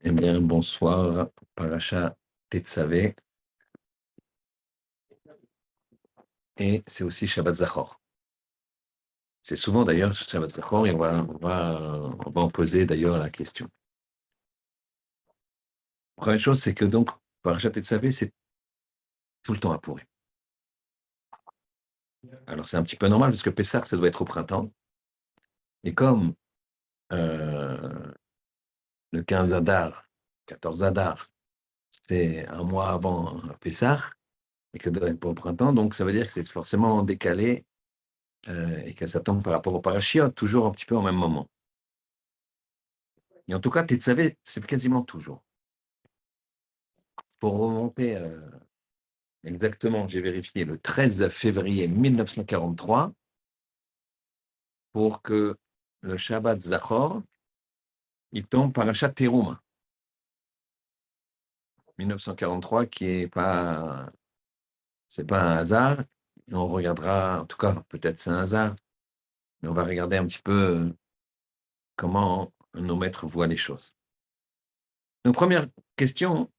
Eh bien, bonsoir, Paracha Tetzavé, et c'est aussi Shabbat Zachor. C'est souvent d'ailleurs Shabbat Zachor, et on va en poser d'ailleurs la question. Première chose, c'est que donc, Paracha Tetzavé, c'est tout le temps à Pourim. Alors, c'est un petit peu normal, parce que Pessah, ça doit être au printemps, et comme le 15 Adar, 14 Adar, c'est un mois avant Pessah, et que doit être au printemps, donc ça veut dire que c'est forcément décalé, et que ça tombe par rapport au Parashiot, toujours un petit peu au même moment. Et en tout cas, Tetzavé, c'est quasiment toujours. Pour remonter exactement, j'ai vérifié, le 13 février 1943, pour que le Shabbat Zachor, il tombe Parashat Teruma. 1943, qui est pas, c'est pas un hasard. Et on regardera, en tout cas, peut-être c'est un hasard, mais on va regarder un petit peu comment nos maîtres voient les choses. Donc, première question,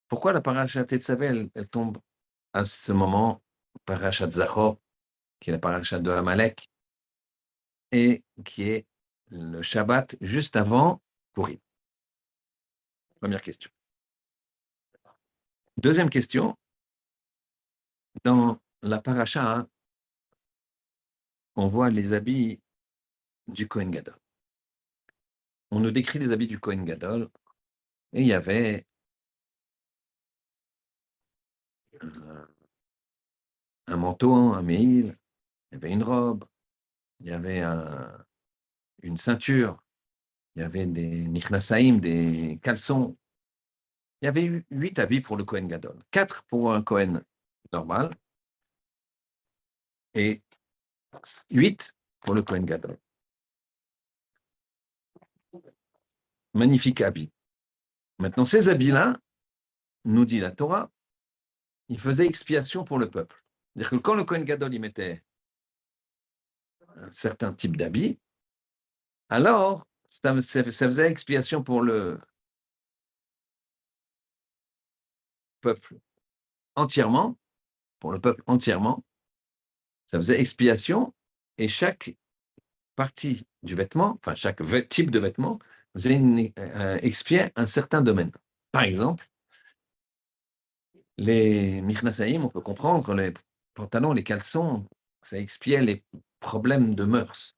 pourquoi la Parashat Tetzavé, elle tombe à ce moment, Parashat Zachor, qui est la Parashat de Amalek, et qui est le Shabbat juste avant Purim. Première question. Deuxième question, dans la paracha, on voit les habits du Kohen Gadol. On nous décrit les habits du Kohen Gadol, et il y avait un manteau, un méhil, il y avait une robe, il y avait une ceinture, il y avait des michnasaïm, des caleçons. Il y avait 8 habits pour le Kohen Gadol, 4 pour un Kohen normal, et 8 pour le Kohen Gadol. Magnifique habit. Maintenant, ces habits-là, nous dit la Torah, ils faisaient expiation pour le peuple. C'est-à-dire que quand le Kohen Gadol y mettait un certain type d'habit, alors ça faisait expiation pour le peuple entièrement, pour le peuple entièrement, ça faisait expiation, et chaque partie du vêtement, enfin chaque type de vêtement, faisait expier un certain domaine. Par exemple, les michnasaïm, on peut comprendre, les pantalons, les caleçons, ça expiait les problèmes de mœurs.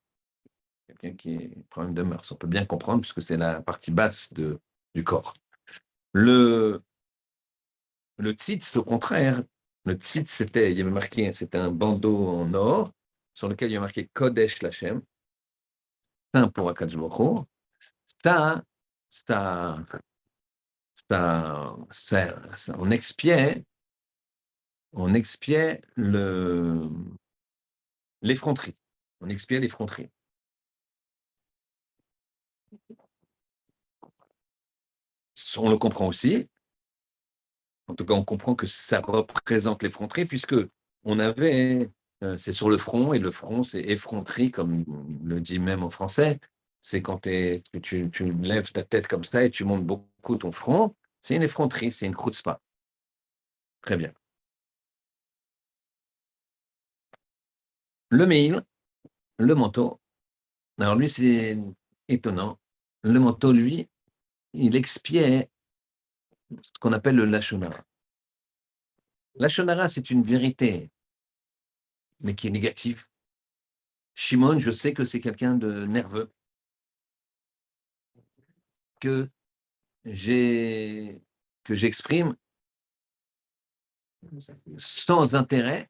Quelqu'un qui est problème de mœurs, on peut bien comprendre, puisque c'est la partie basse du corps. Le tzitz, au contraire, le tzitz, il y avait marqué, c'était un bandeau en or, sur lequel il y a marqué Kodesh Lachem, saint pour Akadosh Baruch Hu. On expiait l'effronterie. On expiait l'effronterie. On le comprend aussi. En tout cas, on comprend que ça représente l'effronterie, puisque on avait, c'est sur le front, et le front, c'est effronterie, comme le dit même en français. C'est quand tu lèves ta tête comme ça et tu montes beaucoup ton front. C'est une effronterie, c'est une chutzpah. Très bien. Le mail, le manteau. Alors lui, c'est étonnant. Le manteau, lui, il expiait ce qu'on appelle le lashon hara. Lashon hara, c'est une vérité, mais qui est négative. Shimon, je sais que c'est quelqu'un de nerveux, que j'exprime sans intérêt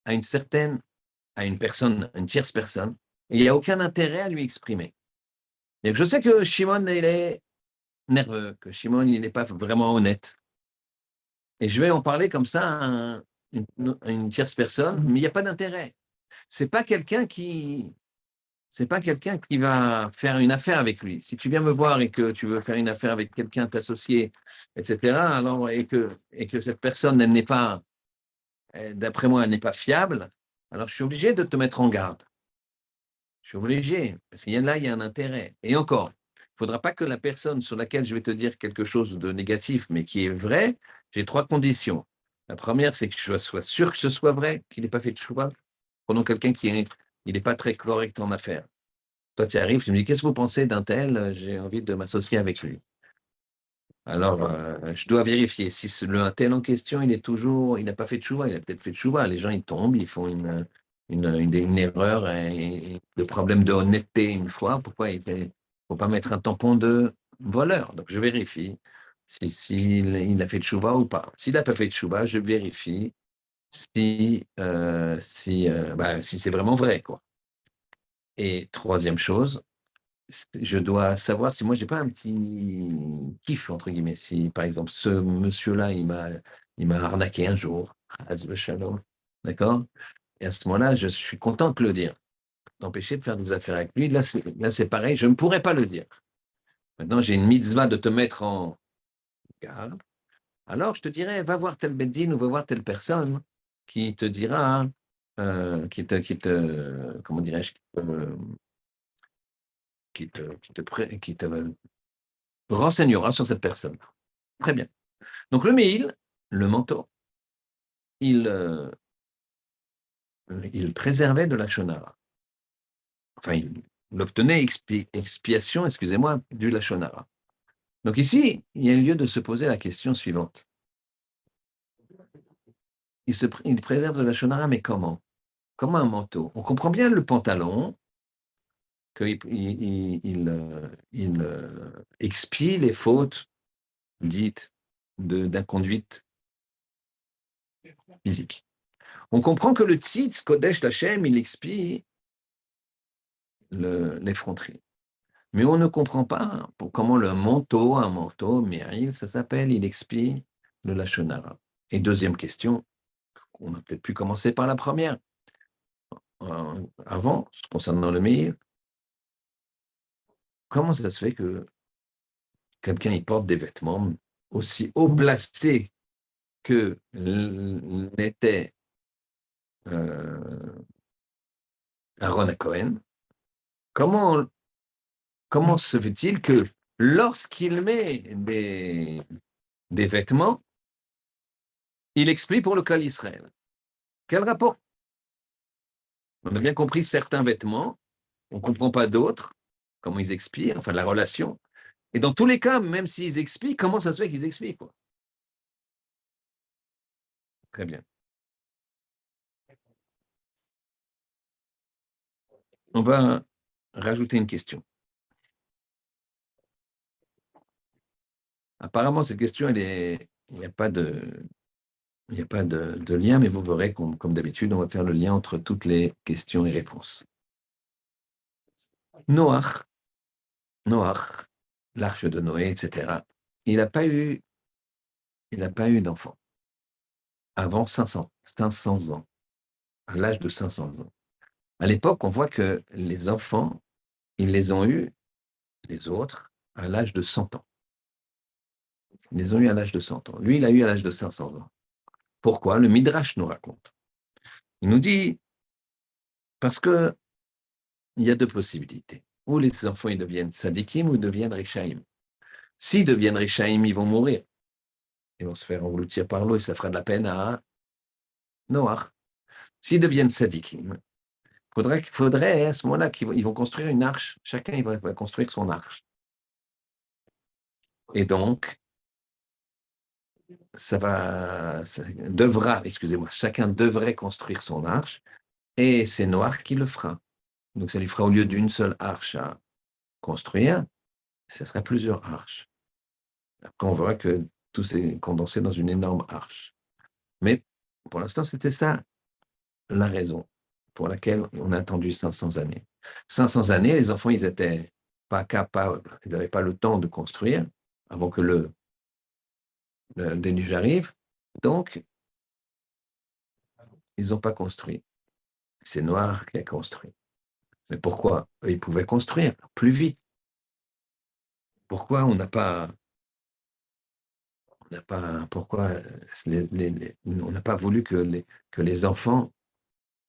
à une personne, une tierce personne, et il n'y a aucun intérêt à lui exprimer. Et je sais que Shimon, il est nerveux, que Shimon, il n'est pas vraiment honnête. Et je vais en parler comme ça à une tierce personne, mais il n'y a pas d'intérêt. C'est pas quelqu'un qui va faire une affaire avec lui. Si tu viens me voir et que tu veux faire une affaire avec quelqu'un, t'associer, etc., alors, et que cette personne, elle n'est pas, d'après moi, elle n'est pas fiable, alors je suis obligé de te mettre en garde. Je suis obligé, parce qu'il y a là, il y a un intérêt. Et encore, faudra pas que la personne sur laquelle je vais te dire quelque chose de négatif, mais qui est vrai, j'ai 3 conditions. La première, c'est que je sois sûr que ce soit vrai, qu'il n'ait pas fait de choix. Prenons quelqu'un qui est il n'est pas très correct en affaires. Toi, tu arrives, tu me dis: «Qu'est-ce que vous pensez d'un tel? J'ai envie de m'associer avec lui». Alors, je dois vérifier si le un tel en question, il n'a pas fait de chouva, il a peut-être fait de chouva. Les gens, ils tombent, ils font une erreur et de problème de honnêteté une fois. Pourquoi faut pas mettre un tampon de voleur? Donc je vérifie s'il a fait de chouva ou pas. S'il n'a pas fait de chouva, je vérifie si c'est vraiment vrai, quoi. Et troisième chose, je dois savoir si moi j'ai pas un petit «kiff» entre guillemets. Si par exemple ce monsieur-là, il m'a arnaqué un jour, Chas v'shalom, d'accord? Et à ce moment-là, je suis content de le dire, d'empêcher de faire des affaires avec lui. Là c'est pareil, je ne pourrais pas le dire. Maintenant, j'ai une mitzvah de te mettre en garde. Alors je te dirais: «Va voir tel beth-din ou va voir telle personne qui te dira, comment dirais-je? Qui te renseignera sur cette personne». Très bien. Donc le Méhil, le manteau, il, il préservait de la Shonara. Enfin, il obtenait expiation, excusez-moi, du Lachon Hara. Donc ici, il y a lieu de se poser la question suivante. Il préserve de la Lachon Hara, mais comment? Comme un manteau. On comprend bien le pantalon, qu'il expie les fautes dites d'inconduite physique. On comprend que le tzitz, Kodesh Lachem, il expie l'effronterie. Mais on ne comprend pas comment un manteau, Méril, ça s'appelle, il expie le Lachon Hara. Et deuxième question, on a peut-être pu commencer par la première. Avant, concernant le Meir, comment ça se fait que quelqu'un il porte des vêtements aussi haut placés que n'était Aaron à Cohen? Comment, comment se fait-il que lorsqu'il met des vêtements, il explie pour le clan Israël? Quel rapport? On a bien compris certains vêtements, on ne comprend pas d'autres, comment ils expliquent, enfin la relation. Et dans tous les cas, même s'ils expliquent, comment ça se fait qu'ils expliquent, quoi? Très bien. On va rajouter une question. Apparemment, cette question, il n'y a pas de lien, mais vous verrez, comme d'habitude, on va faire le lien entre toutes les questions et réponses. Noach, l'arche de Noé, etc., il n'a pas eu d'enfant avant 500 ans, à l'âge de 500 ans. À l'époque, on voit que les enfants, ils les ont eus, les autres, à l'âge de 100 ans. Ils les ont eus à l'âge de 100 ans. Lui, il a eu à l'âge de 500 ans. Pourquoi? Le Midrash nous raconte. Il nous dit, parce que il y a deux possibilités. Ou les enfants, ils deviennent sadikim ou ils deviennent rishaim. S'ils deviennent rishaim, ils vont mourir. Ils vont se faire engloutir par l'eau et ça fera de la peine à Noach. S'ils deviennent sadikim, faudrait à ce moment-là qu'ils vont construire une arche. Chacun il va construire son arche. Et donc, chacun devrait construire son arche et c'est Noach qui le fera. Donc, ça lui fera au lieu d'une seule arche à construire, ça sera plusieurs arches. Après, on verra que tout s'est condensé dans une énorme arche. Mais pour l'instant, c'était ça la raison pour laquelle on a attendu 500 années. 500 années, les enfants, ils n'étaient pas capables, ils n'avaient pas le temps de construire avant que le déluge arrive. Donc, ils n'ont pas construit. C'est Noir qui a construit. Mais pourquoi? Ils pouvaient construire plus vite. Pourquoi pourquoi on n'a pas voulu que les enfants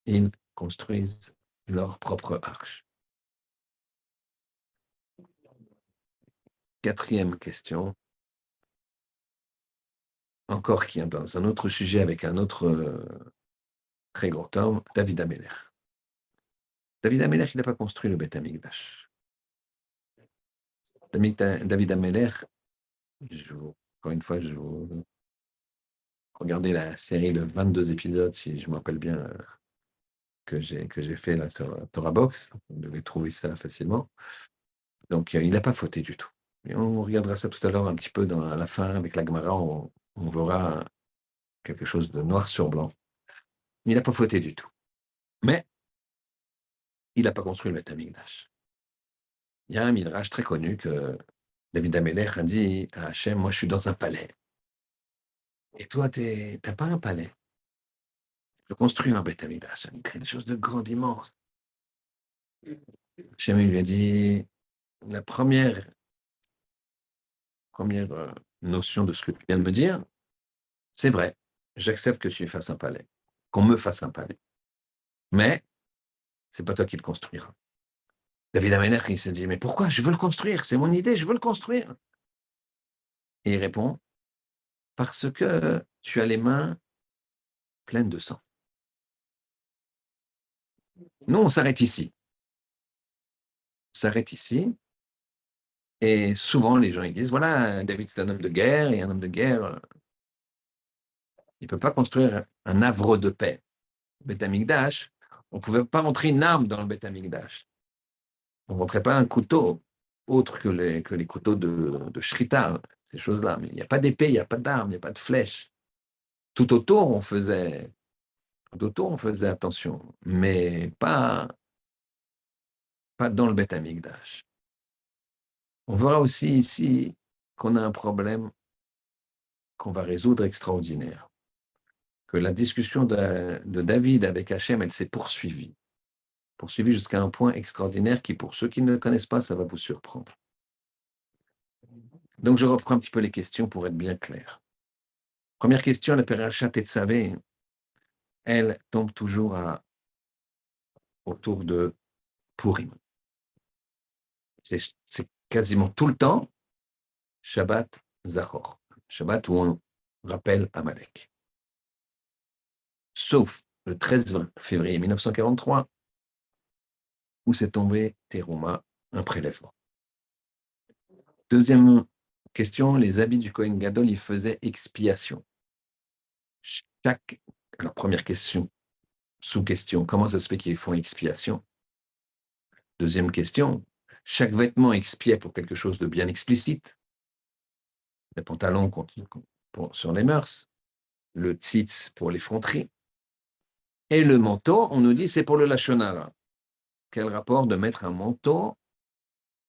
ils construisent leur propre arche? 4e question, encore qui est dans un autre sujet avec un autre très grand homme, David Ameller. David Ameller, il n'a pas construit le Beth Amikdash. David Ameller, encore une fois, je vous regardez la série de 22 épisodes, si je me rappelle bien, que j'ai fait là sur Torah Box. Vous devez trouver ça facilement. Donc, il n'a pas fauté du tout. Et on regardera ça tout à l'heure un petit peu à la fin avec la Gemara. On verra quelque chose de noir sur blanc. Il n'a pas fauté du tout. Mais il n'a pas construit le Beth Amikdash. Il y a un midrash très connu que David Amelech a dit à Hachem, moi je suis dans un palais. Et toi, tu n'as pas un palais. Tu veux construire un Beth Amikdash, quelque chose de grand, d'immense. Hachem lui a dit, la première notion de ce que tu viens de me dire, c'est vrai, j'accepte que tu fasses un palais, qu'on me fasse un palais. Mais c'est pas toi qui le construiras. David Amelech, il s'est dit, mais pourquoi? Je veux le construire, c'est mon idée, je veux le construire. Et il répond, parce que tu as les mains pleines de sang. Nous, on s'arrête ici. On s'arrête ici. Et souvent, les gens ils disent, voilà, David, c'est un homme de guerre, et un homme de guerre, il ne peut pas construire un havre de paix. Beth Amikdash, on ne pouvait pas rentrer une arme dans le Beth Amikdash. On ne rentrait pas un couteau, autre que les couteaux de Shrita, ces choses-là. Mais il n'y a pas d'épée, il n'y a pas d'arme, il n'y a pas de flèche. Tout autour, on faisait attention, mais pas dans le Beth Amikdash. On verra aussi ici qu'on a un problème qu'on va résoudre extraordinaire. Que la discussion de David avec Hachem, elle s'est poursuivie jusqu'à un point extraordinaire qui, pour ceux qui ne le connaissent pas, ça va vous surprendre. Donc, je reprends un petit peu les questions pour être bien clair. Première question, la Peracha Tetzavé, elle tombe toujours autour de Purim. C'est quasiment tout le temps Shabbat Zachor, Shabbat où on rappelle Amalek. Sauf le 13 février 1943, où s'est tombé Teruma, un prélèvement. Deuxième question, les habits du Kohen Gadol, ils faisaient expiation. Alors, première question, sous-question, comment ça se fait qu'ils font expiation? Deuxième question, chaque vêtement expiait pour quelque chose de bien explicite. Les pantalons sur les mœurs, le tzitz pour l'effronterie, et le manteau, on nous dit, c'est pour le Lashon Hara. Quel rapport de mettre un manteau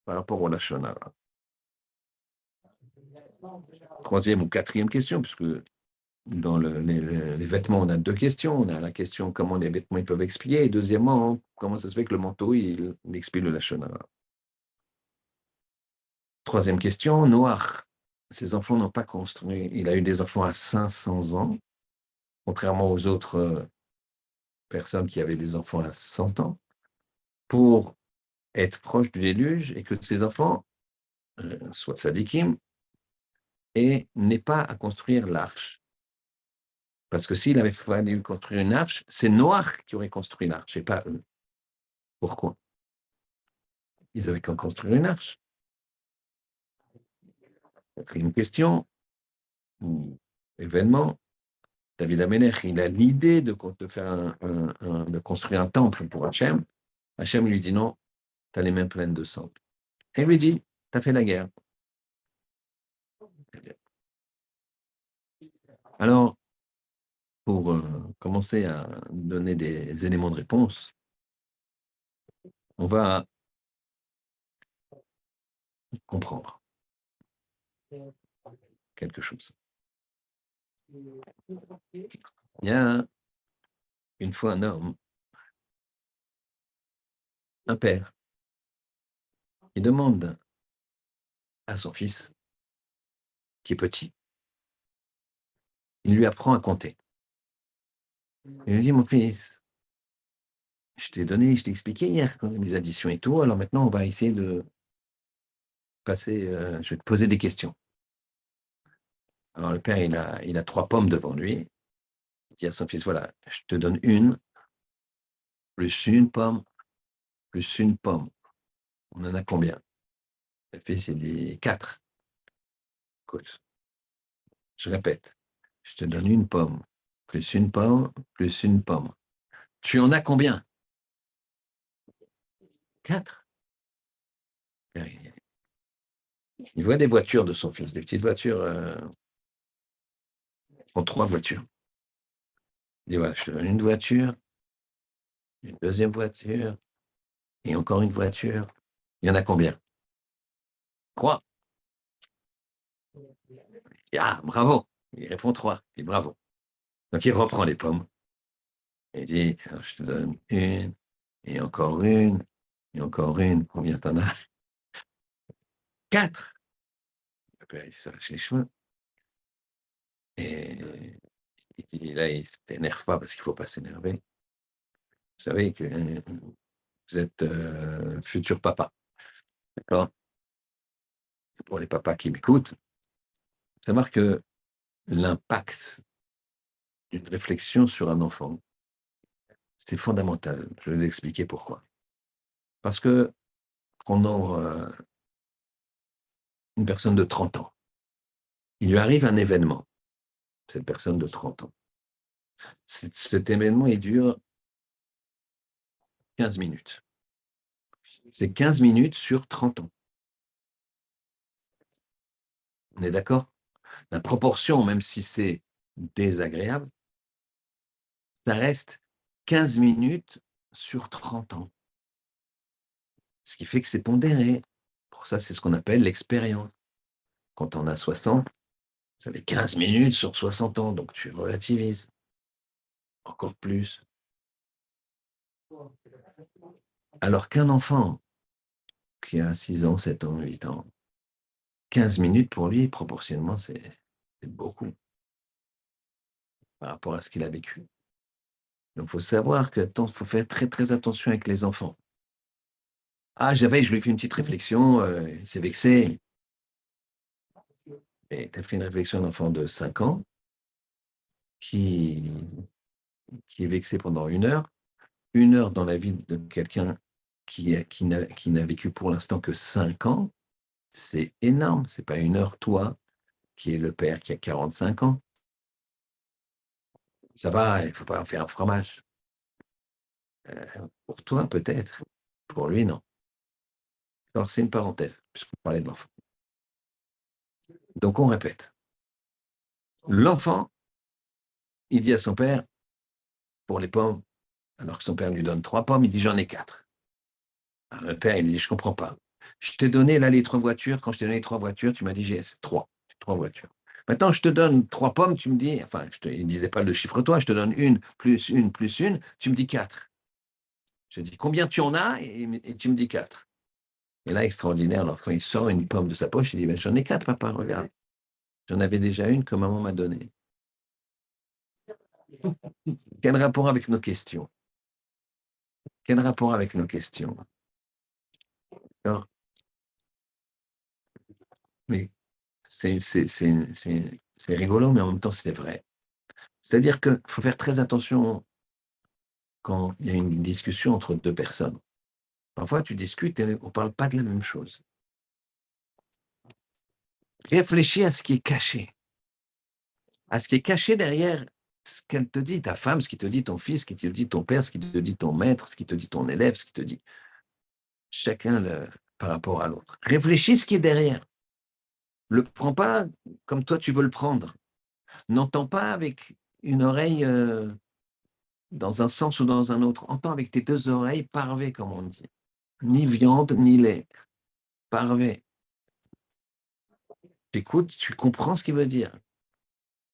par rapport au Lashon Hara? Troisième ou quatrième question, puisque dans les vêtements, on a deux questions. On a la question comment les vêtements ils peuvent expier, et deuxièmement, comment ça se fait que le manteau il expie le Lashon Hara. Troisième question, Noach, ses enfants n'ont pas construit. Il a eu des enfants à 500 ans, contrairement aux autres personnes qui avaient des enfants à 100 ans, pour être proche du déluge et que ses enfants soient tzadikim et n'aient pas à construire l'arche. Parce que s'il avait fallu construire une arche, c'est Noach qui aurait construit l'arche et pas eux. Pourquoi? Ils avaient qu'à construire une arche. Quatrième question, événement, David Amelech, il a l'idée de construire un temple pour Hachem. Hachem lui dit non, tu as les mains pleines de sang. Et il lui dit, tu as fait la guerre. Alors, pour commencer à donner des éléments de réponse, on va comprendre quelque chose. Il y a une fois un homme, un père, qui demande à son fils, qui est petit, il lui apprend à compter. Il lui dit, mon fils, je t'ai expliqué hier les additions et tout, alors maintenant on va essayer de je vais te poser des questions. Alors, le père, il a 3 pommes devant lui. Il dit à son fils, voilà, je te donne une, plus une pomme, plus une pomme. On en a combien? Le fils, il dit 4. Écoute, je répète, je te donne une pomme, plus une pomme, plus une pomme. Tu en as combien? 4. Il voit des voitures de son fils, des petites voitures, en 3 voitures. Il dit, voilà, je te donne une voiture, une deuxième voiture, et encore une voiture. Il y en a combien? 3. Ah, bravo. Il répond 3. Et bravo. Donc, il reprend les pommes. Il dit, alors, je te donne une, et encore une, et encore une. Combien t'en as? 4. Le père, il s'arrache les cheveux. Et il dit, là, il ne s'énerve pas parce qu'il ne faut pas s'énerver. Vous savez que vous êtes futur papa. D'accord? Pour les papas qui m'écoutent, savoir que l'impact d'une réflexion sur un enfant, c'est fondamental. Je vais vous expliquer pourquoi. Parce que prenons une personne de 30 ans. Il lui arrive un événement, cette personne de 30 ans. Cet événement, il dure 15 minutes. C'est 15 minutes sur 30 ans. On est d'accord? La proportion, même si c'est désagréable, ça reste 15 minutes sur 30 ans. Ce qui fait que c'est pondéré. Pour ça, c'est ce qu'on appelle l'expérience. Quand on a 60, ça fait 15 minutes sur 60 ans, donc tu relativises encore plus. Alors qu'un enfant qui a 6 ans, 7 ans, 8 ans, 15 minutes pour lui, proportionnellement, c'est beaucoup par rapport à ce qu'il a vécu. Donc, il faut savoir que faut faire très, très attention avec les enfants. Ah, je lui ai fait une petite réflexion, il s'est vexé. Et tu as fait une réflexion d'enfant de 5 ans qui, qui est vexé pendant 1 heure. 1 heure dans la vie de quelqu'un qui n'a vécu pour l'instant que 5 ans, c'est énorme. C'est pas 1 heure, toi, qui est le père qui a 45 ans. Ça va, il ne faut pas en faire un fromage. Pour toi, peut-être. Pour lui, non. Alors, c'est une parenthèse, puisqu'on parlait de l'enfant. Donc, on répète. L'enfant, il dit à son père, pour les pommes, alors que son père lui donne 3 pommes, il dit, j'en ai 4. Alors, le père, il lui dit, je ne comprends pas. Je t'ai donné là les 3 voitures. Quand je t'ai donné les 3 voitures, tu m'as dit, j'ai 3. 3 voitures. Maintenant, je te donne 3 pommes, tu me dis, enfin, il ne disait pas le chiffre toi, je te donne une, plus une, plus une, tu me dis 4. Je te dis, combien tu en as? Et tu me dis 4. Et là, extraordinaire, l'enfant, il sort une pomme de sa poche, il dit, ben, j'en ai 4, papa, regarde. J'en avais déjà une que maman m'a donnée. Quel rapport avec nos questions? Quel rapport avec nos questions? Alors, mais c'est rigolo, mais en même temps, c'est vrai. C'est-à-dire qu'il faut faire très attention quand il y a une discussion entre 2 personnes. Parfois, tu discutes et on ne parle pas de la même chose. Réfléchis à ce qui est caché. À ce qui est caché derrière ce qu'elle te dit, ta femme, ce qui te dit ton fils, ce qui te dit ton père, ce qui te dit ton maître, ce qui te dit ton élève, ce qui te dit chacun par rapport à l'autre. Réfléchis ce qui est derrière. Le prends pas comme toi tu veux le prendre. N'entends pas avec une oreille dans un sens ou dans un autre. Entends avec tes 2 oreilles parvé, comme on dit. Ni viande, ni lait. Parvé. Tu écoutes, tu comprends ce qu'il veut dire.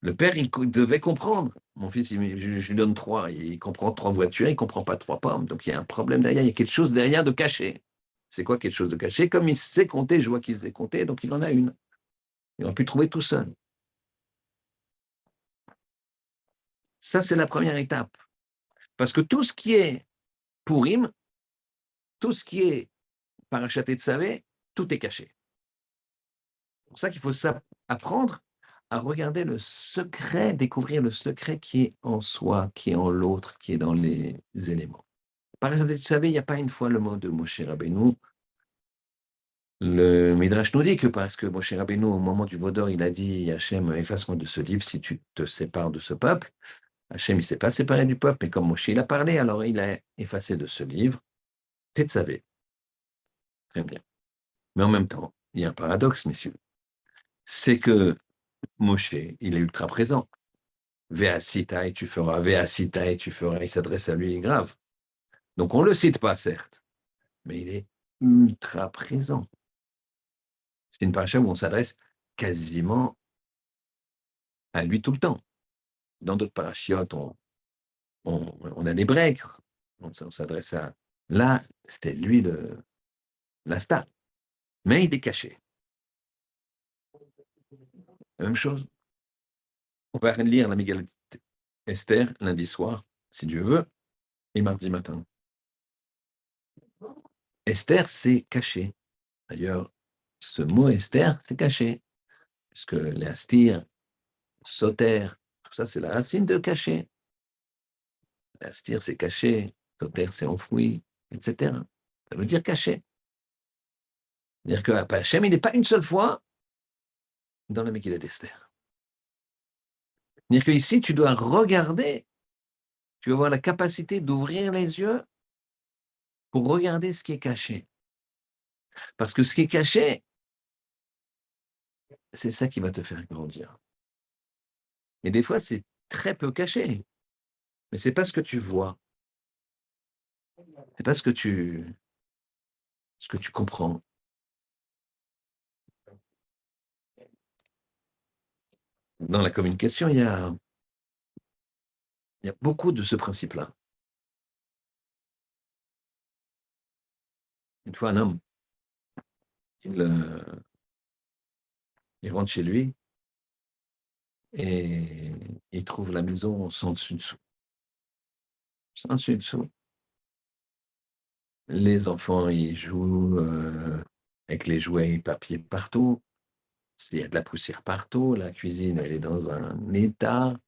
Le père, il devait comprendre. Mon fils, je lui donne 3, il comprend 3 voitures, il ne comprend pas 3 pommes. Donc il y a un problème derrière, il y a quelque chose derrière de caché. C'est quoi quelque chose de caché? Comme il sait compter, je vois qu'il sait compter, donc il en a une. Il aurait pu trouver tout seul. Ça, c'est la première étape. Parce que tout ce qui est pourim, tout ce qui est parachaté de savé, tout est caché. pour ça qu'il faut apprendre à regarder le secret, découvrir le secret qui est en soi, qui est en l'autre, qui est dans les éléments. Par exemple, vous savez, il n'y a pas une fois le mot de Moshe Rabbeinu. Le Midrash nous dit que parce que Moshe Rabbeinu, au moment du Vaudor, il a dit Hachem, efface-moi de ce livre si tu te sépares de ce peuple. Hachem, il ne s'est pas séparé du peuple, mais comme Moshe, il a parlé, alors il a effacé de ce livre. Tetzavé. Très bien. Mais en même temps, il y a un paradoxe, messieurs. C'est que Moshe, il est ultra présent. Véasita et tu feras, Véasita et tu feras, il s'adresse à lui grave. Donc on ne le cite pas, certes, mais il est ultra présent. C'est une paracha où on s'adresse quasiment à lui tout le temps. Dans d'autres parachiotes, on a des breaks, on s'adresse à... Là, c'était lui la star, mais il est caché. La même chose, on va lire la Mégillah Esther lundi soir, si Dieu veut, et mardi matin. Esther, c'est caché. D'ailleurs, ce mot Esther, c'est caché, puisque les astir, sauter, tout ça, c'est la racine de caché. Astir, c'est caché, sauter, c'est enfoui, etc. Ça veut dire caché. C'est-à-dire que Hachem, il n'est pas une seule fois dans la Megillah d'Esther. C'est-à-dire qu'ici, tu dois regarder, tu vas avoir la capacité d'ouvrir les yeux pour regarder ce qui est caché. Parce que ce qui est caché, c'est ça qui va te faire grandir. Et des fois, c'est très peu caché. Mais c'est pas ce que tu vois. C'est pas ce que tu comprends. Dans la communication, il y a beaucoup de ce principe-là. Une fois, un homme, il rentre chez lui et il trouve la maison sans dessus-dessous. Sans dessus-dessous. Les enfants, ils jouent avec les jouets papier partout. Il y a de la poussière partout. La cuisine, elle est dans un état.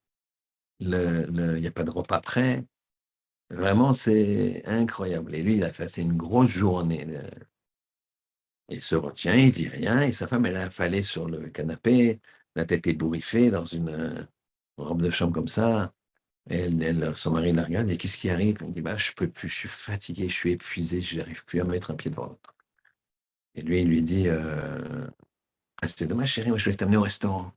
Il n'y a pas de repas prêt. Vraiment, c'est incroyable. Et lui, il a passé une grosse journée. Il se retient, il dit rien. Et sa femme, elle a affalé sur le canapé, la tête ébouriffée dans une robe de chambre comme ça. Et son mari la regarde et qu'est-ce qui arrive? Il dit, bah, je peux plus, je suis fatigué, je suis épuisé, je n'arrive plus à mettre un pied devant l'autre. Et lui, il lui dit, ah, c'est dommage, chérie, moi, je vais t'amener au restaurant.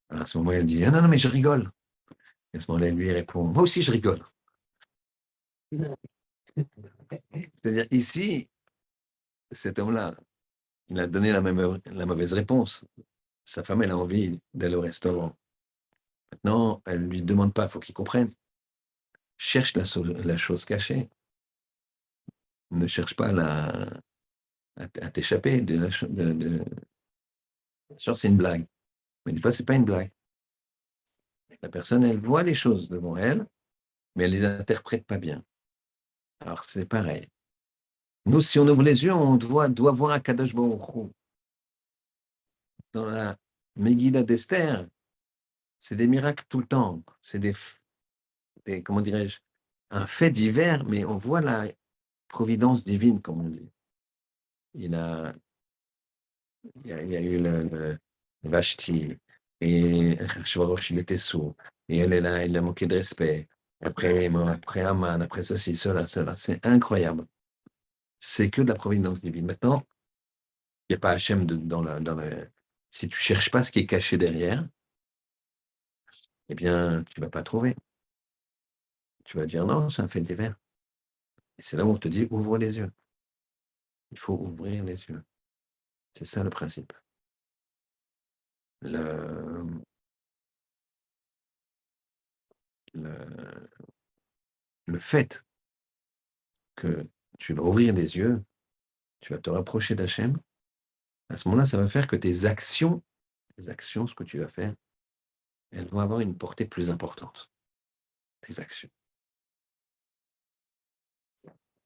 Alors, à ce moment, elle dit, ah non, non, mais je rigole. Et à ce moment-là, lui, il répond, moi aussi, je rigole. C'est-à-dire, ici, cet homme-là, il a donné la mauvaise réponse. Sa femme, elle a envie d'aller au restaurant. Maintenant, elle ne lui demande pas, il faut qu'il comprenne. Cherche la chose cachée. Ne cherche pas à t'échapper de la chose. Sûr, c'est une blague. Mais des fois, c'est pas une blague. La personne, elle voit les choses devant elle, mais elle les interprète pas bien. Alors, c'est pareil. Nous, si on ouvre les yeux, on doit voir un Kadosh Baruch Hu. Dans la Megillah d'Esther, c'est des miracles tout le temps. C'est comment dirais-je, un fait divers, mais on voit la providence divine, comme on dit. Il a, il y a eu le Vashti, et Achashvarosh, il était sourd, et elle est là, il a manqué de respect. Après Aman, après ceci, cela. C'est incroyable. C'est que de la providence divine. Maintenant, il n'y a pas Hachem si tu ne cherches pas ce qui est caché derrière, eh bien, tu ne vas pas trouver. Tu vas dire non, c'est un fait divers. Et c'est là où on te dit ouvre les yeux. Il faut ouvrir les yeux. C'est ça le principe. Le, le, le fait que tu vas ouvrir les yeux, tu vas te rapprocher d'Hachem, à ce moment-là, ça va faire que tes actions, ce que tu vas faire, elles vont avoir une portée plus importante. Tes actions.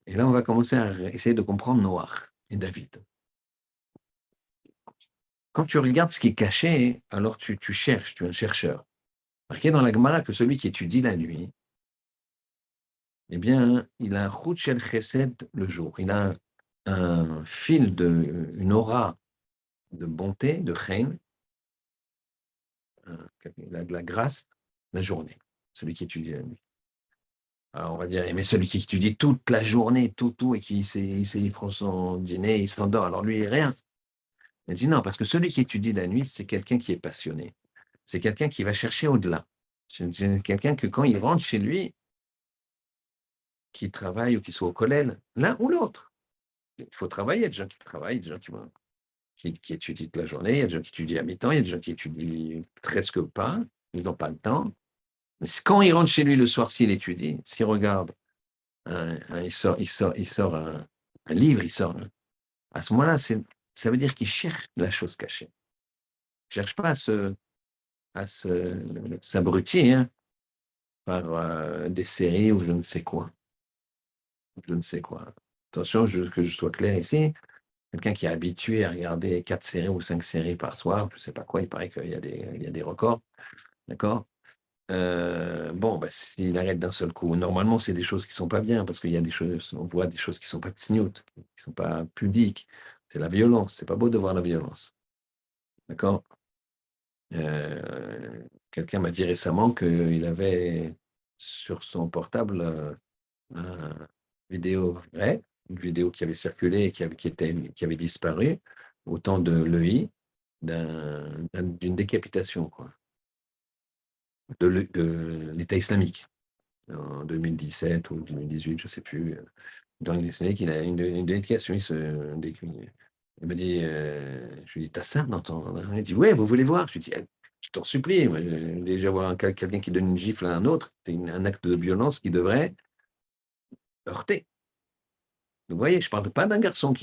Et là, on va commencer à essayer de comprendre Noach et David. quand tu regardes ce qui est caché, alors tu cherches, tu es un chercheur. Marqué dans la Gemara que celui qui étudie la nuit, eh bien, il a un chut shel chesed le jour. Il a un fil une aura de bonté, de chen, il a de la grâce la journée, celui qui étudie la nuit. Alors on va dire, mais celui qui étudie toute la journée, tout, et qui il prend son dîner, il s'endort, alors lui, rien. Il dit non, parce que celui qui étudie la nuit, c'est quelqu'un qui est passionné. C'est quelqu'un qui va chercher au-delà. C'est quelqu'un que quand il rentre chez lui, qu'il travaille ou qu'il soit au collège, l'un ou l'autre. Il faut travailler. Il y a des gens qui travaillent, des gens qui étudient toute la journée, il y a des gens qui étudient à mi-temps, il y a des gens qui étudient presque pas, ils n'ont pas le temps. Mais quand il rentre chez lui le soir, s'il étudie, s'il regarde, il sort un livre, à ce moment-là, ça veut dire qu'il cherche la chose cachée. Il ne cherche pas s'abrutir par des séries ou je ne sais quoi. Je ne sais quoi. Attention, que je sois clair ici, quelqu'un qui est habitué à regarder 4 séries ou 5 séries par soir, je ne sais pas quoi, il paraît qu'il y a des records, d'accord. Bon, bah, s'il arrête d'un seul coup, normalement, c'est des choses qui ne sont pas bien, parce qu'il y a des choses, on voit des choses qui ne sont pas tsniout, qui ne sont pas pudiques. C'est la violence, c'est pas beau de voir la violence, d'accord. Quelqu'un m'a dit récemment qu'il avait sur son portable une vidéo vraie, une vidéo qui avait circulé et qui avait disparu au temps de l'EI, d'une décapitation, quoi, de l'État islamique, en 2017 ou 2018, je ne sais plus. Dans l'État islamique, il a une décapitation. Il me dit, je lui dis, t'as ça dans ton. Il dit, ouais, vous voulez voir? Je lui dis, je t'en supplie, moi, déjà voir quelqu'un qui donne une gifle à un autre, c'est un acte de violence qui devrait heurter. Vous voyez, je ne parle pas d'un garçon on va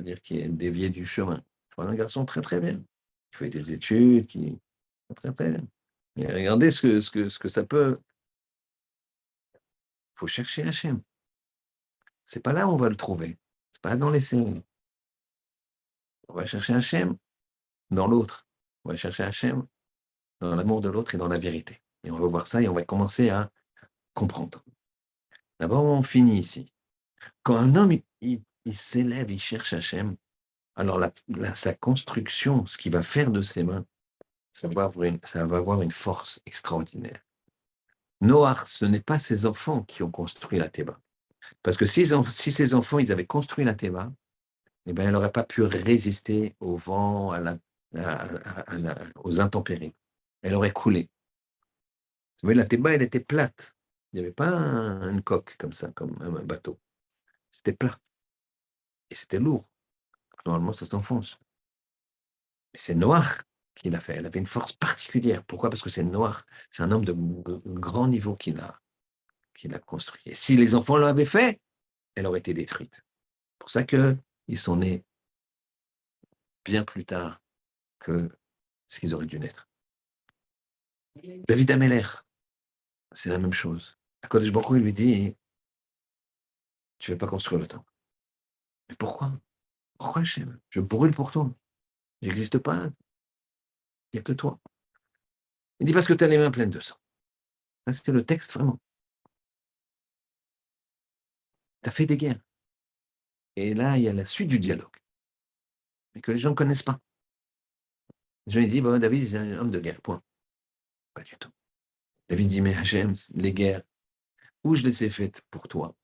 dire, qui est dévié du chemin. Je parle d'un garçon très très bien, qui fait des études, qui très très bien. Et regardez ce que ça peut. Il faut chercher Hachem. C'est pas là où on va le trouver. C'est pas dans les séries. On va chercher Hachem dans l'autre. On va chercher Hachem dans l'amour de l'autre et dans la vérité. Et on va voir ça et on va commencer à comprendre. D'abord, on finit ici. Quand un homme, il s'élève, il cherche Hachem, alors sa construction, ce qu'il va faire de ses mains, ça va avoir une force extraordinaire. Noach, ce n'est pas ses enfants qui ont construit la Théba. Parce que si ses enfants, ils avaient construit la Théba, eh bien, elle n'aurait pas pu résister au vent, aux intempéries. Elle aurait coulé. Vous voyez, la Théba, elle était plate. Il n'y avait pas une coque comme ça, comme un bateau. C'était plat. Et c'était lourd. Normalement, ça s'enfonce. Mais c'est Noach qui l'a fait. Elle avait une force particulière. Pourquoi? Parce que c'est Noach. C'est un homme de grand niveau qui l'a construit. Et si les enfants l'avaient fait, elle aurait été détruite. C'est pour ça qu'ils sont nés bien plus tard que ce qu'ils auraient dû naître. David Ameller, c'est la même chose. Akadosh Baruch Hu, il lui dit, tu ne vas pas construire le temple. Mais pourquoi? Pourquoi, Hachem? Je brûle pour toi. J'existe pas. Il n'y a que toi. Il dit parce que tu as les mains pleines de sang. Ça, c'était le texte vraiment. Tu as fait des guerres. Et là, il y a la suite du dialogue, mais que les gens ne connaissent pas. Les gens ils disent, bon, David, c'est un homme de guerre, point. Pas du tout. David dit, mais Hachem, les guerres, où je les ai faites pour toi,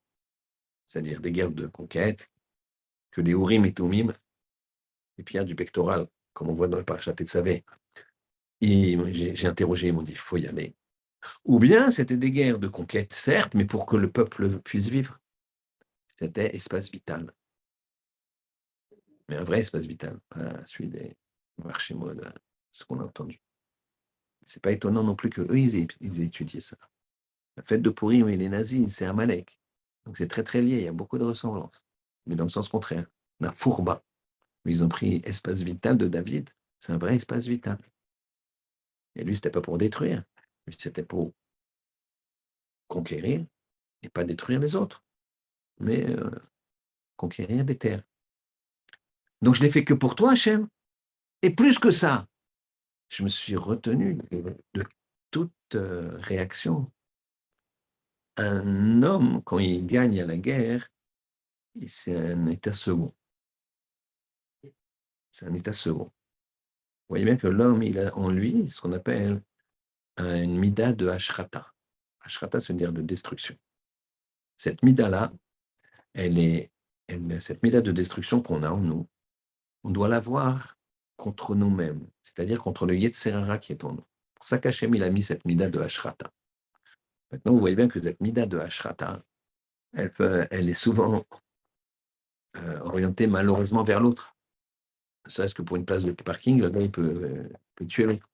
c'est-à-dire des guerres de conquête, que des Urim et Tumim, les pierres du pectoral, comme on voit dans le parachat Tetzavé. J'ai interrogé, ils m'ont dit, il faut y aller. Ou bien, c'était des guerres de conquête, certes, mais pour que le peuple puisse vivre. C'était espace vital. Mais un vrai espace vital, pas celui des marchés modes, ce qu'on a entendu. C'est pas étonnant non plus qu'eux, ils aient étudié ça. La fête de Purim et les nazis, c'est Amalek. Donc c'est très très lié, il y a beaucoup de ressemblances. Mais dans le sens contraire. Un fourba. Ils ont pris espace vital de David, c'est un vrai espace vital. Et lui, c'était pas pour détruire, lui, c'était pour conquérir et pas détruire les autres, mais conquérir des terres. Donc, je l'ai fait que pour toi, Hachem. Et plus que ça, je me suis retenu de toute réaction. Un homme, quand il gagne à la guerre, c'est un état second. C'est un état second. Vous voyez bien que l'homme, il a en lui ce qu'on appelle une mida de Ashrata. Ashrata, ça veut dire de destruction. Cette mida-là, cette mida de destruction qu'on a en nous, on doit l'avoir contre nous-mêmes, c'est-à-dire contre le Yetzer Hara qui est en nous. Pour ça qu'Hachem, il a mis cette mida de Ashrata. Maintenant, vous voyez bien que cette mida de Ashrata, elle est souvent orientée malheureusement vers l'autre. Ça, est-ce que pour une place de parking, le gars, il peut tuer l'autre.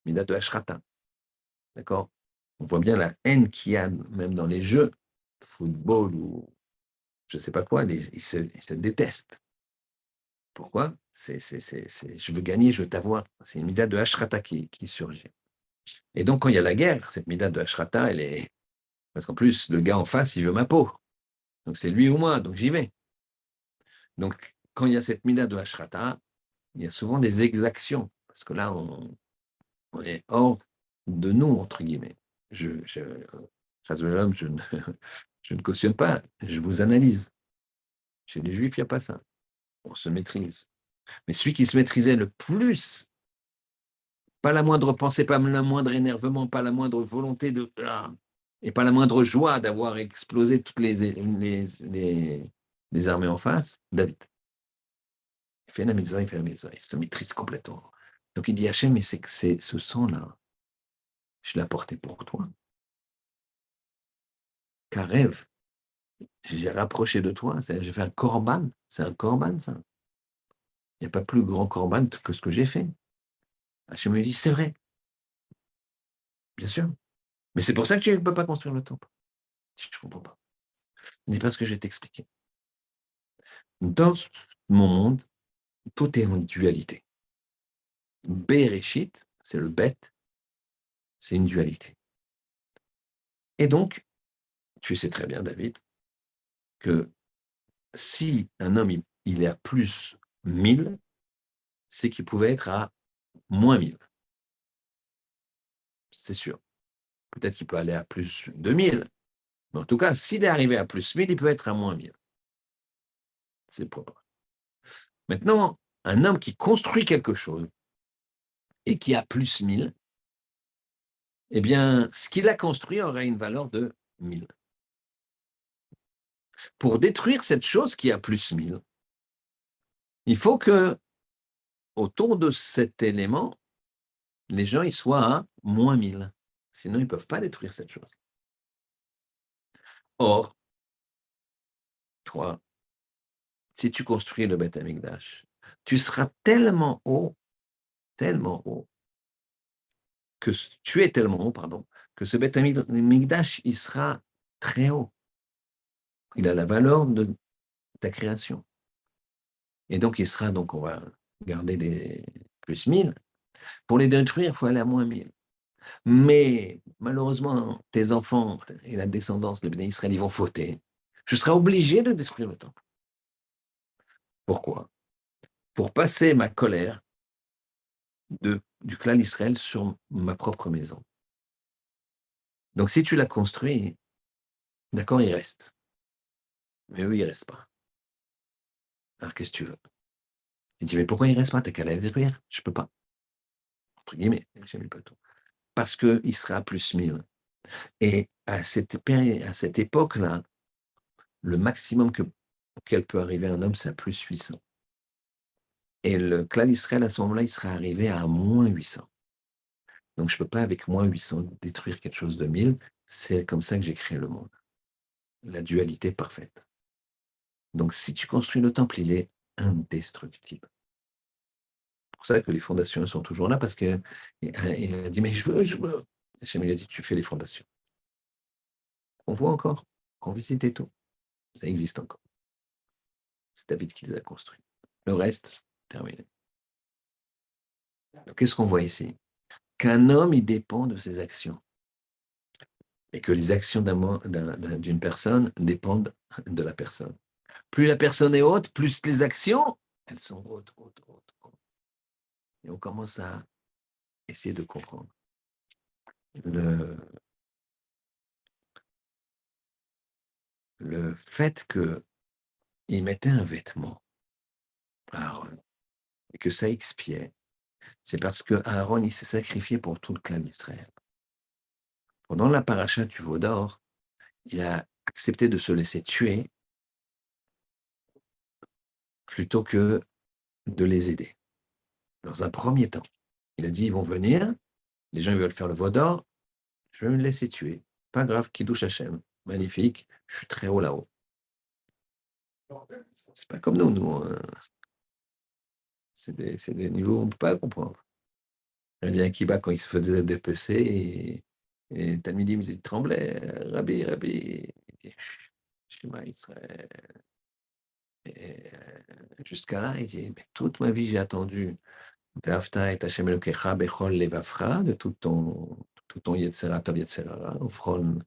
Mida de Ashrata. D'accord? On voit bien la haine qu'il y a, même dans les jeux, football ou je ne sais pas quoi, ils se détestent. Pourquoi? Je veux gagner, je veux t'avoir. C'est une mida de Ashrata qui surgit. Et donc, quand il y a la guerre, cette mida de Ashrata, elle est. Parce qu'en plus, le gars en face, il veut ma peau. Donc, c'est lui ou moi, donc j'y vais. Donc, quand il y a cette mida de Ashrata, il y a souvent des exactions. Parce que là, on est hors de nous, entre guillemets. Je je ne cautionne pas, je vous analyse. Chez les Juifs, il n'y a pas ça. On se maîtrise. Mais celui qui se maîtrisait le plus, pas la moindre pensée, pas le moindre énervement, pas la moindre volonté de. Et pas la moindre joie d'avoir explosé toutes les armées en face, David. Il fait la mitzvah, il fait la mitzvah, il se maîtrise complètement. Donc il dit Hachem, mais c'est que ce sang-là, je l'ai apporté pour toi. Car rêve, j'ai rapproché de toi, j'ai fait un korban, c'est un korban ça. Il n'y a pas plus grand korban que ce que j'ai fait. Hachem me dit, c'est vrai, bien sûr. Mais c'est pour ça que tu ne peux pas construire le temple. Je ne comprends pas. Dis pas ce que je vais t'expliquer. Dans mon monde, tout est en dualité. Bereshit, c'est le bête, c'est une dualité. Et donc, tu sais très bien, David, que si un homme il est à plus 1000, c'est qu'il pouvait être à moins 1000. C'est sûr. Peut-être qu'il peut aller à plus 2000. Mais en tout cas, s'il est arrivé à plus 1000, il peut être à moins 1000. C'est propre. Maintenant, un homme qui construit quelque chose et qui a plus 1000, eh bien, ce qu'il a construit aurait une valeur de 1000. Pour détruire cette chose qui a plus 1000, il faut que, autour de cet élément, les gens ils soient à moins 1000. Sinon, ils ne peuvent pas détruire cette chose. Or, toi, si tu construis le Beth Amikdash, tu seras tellement haut, que tu es tellement haut, pardon, que ce Beth Amikdash, il sera très haut. Il a la valeur de ta création. Et donc, il sera, donc on va garder des plus 1000. Pour les détruire, il faut aller à moins 1000. Mais malheureusement, tes enfants et la descendance de Béné Israël, ils vont fauter. Je serai obligé de détruire le temple. Pourquoi? Pour passer ma colère du clan d'Israël sur ma propre maison. Donc si tu l'as construit, d'accord, il reste. Mais eux, ils ne restent pas. Alors qu'est-ce que tu veux? Il dit, mais pourquoi il ne reste pas? T'as qu'à la détruire. Je ne peux pas. Entre guillemets, j'aime pas tout. Parce qu'il sera à plus 1000. Et à cette époque-là, le maximum auquel peut arriver un homme, c'est à plus 800. Et le clan d'Israël, à ce moment-là, il serait arrivé à moins 800. Donc, je ne peux pas, avec moins 800, détruire quelque chose de 1000. C'est comme ça que j'ai créé le monde. La dualité parfaite. Donc, si tu construis le temple, il est indestructible. C'est pour ça que les fondations sont toujours là, parce qu'il a dit, mais je veux. Hachem, il a dit, tu fais les fondations. On voit encore, qu'on visite et tout. Ça existe encore. C'est David qui les a construits. Le reste, terminé. Donc, qu'est-ce qu'on voit ici? Qu'un homme, il dépend de ses actions. Et que les actions d'une personne dépendent de la personne. Plus la personne est haute, plus les actions, elles sont hautes, hautes, hautes, hautes. Et on commence à essayer de comprendre. Le fait qu'il mettait un vêtement à Aaron et que ça expiait, c'est parce que Aaron, il s'est sacrifié pour tout le clan d'Israël. Pendant la paracha du veau d'or, il a accepté de se laisser tuer plutôt que de les aider. Dans un premier temps, il a dit, ils vont venir, les gens ils veulent faire le veau d'or, je vais me laisser tuer. Pas grave, Kiddush Hashem, magnifique, je suis très haut là-haut. C'est pas comme nous, c'est des niveaux où on ne peut pas comprendre. Rabbi Akiba, quand il se faisait dépecer, et Talmidim, ils tremblaient, Rabbi, Rabbi, il dit, Shema Israël. Et jusqu'à là, il dit, mais toute ma vie, j'ai attendu, Ve'afta et Hashem Elokecha bechol levavcha, de tout ton Yetzera, tov Yetzerara, ufron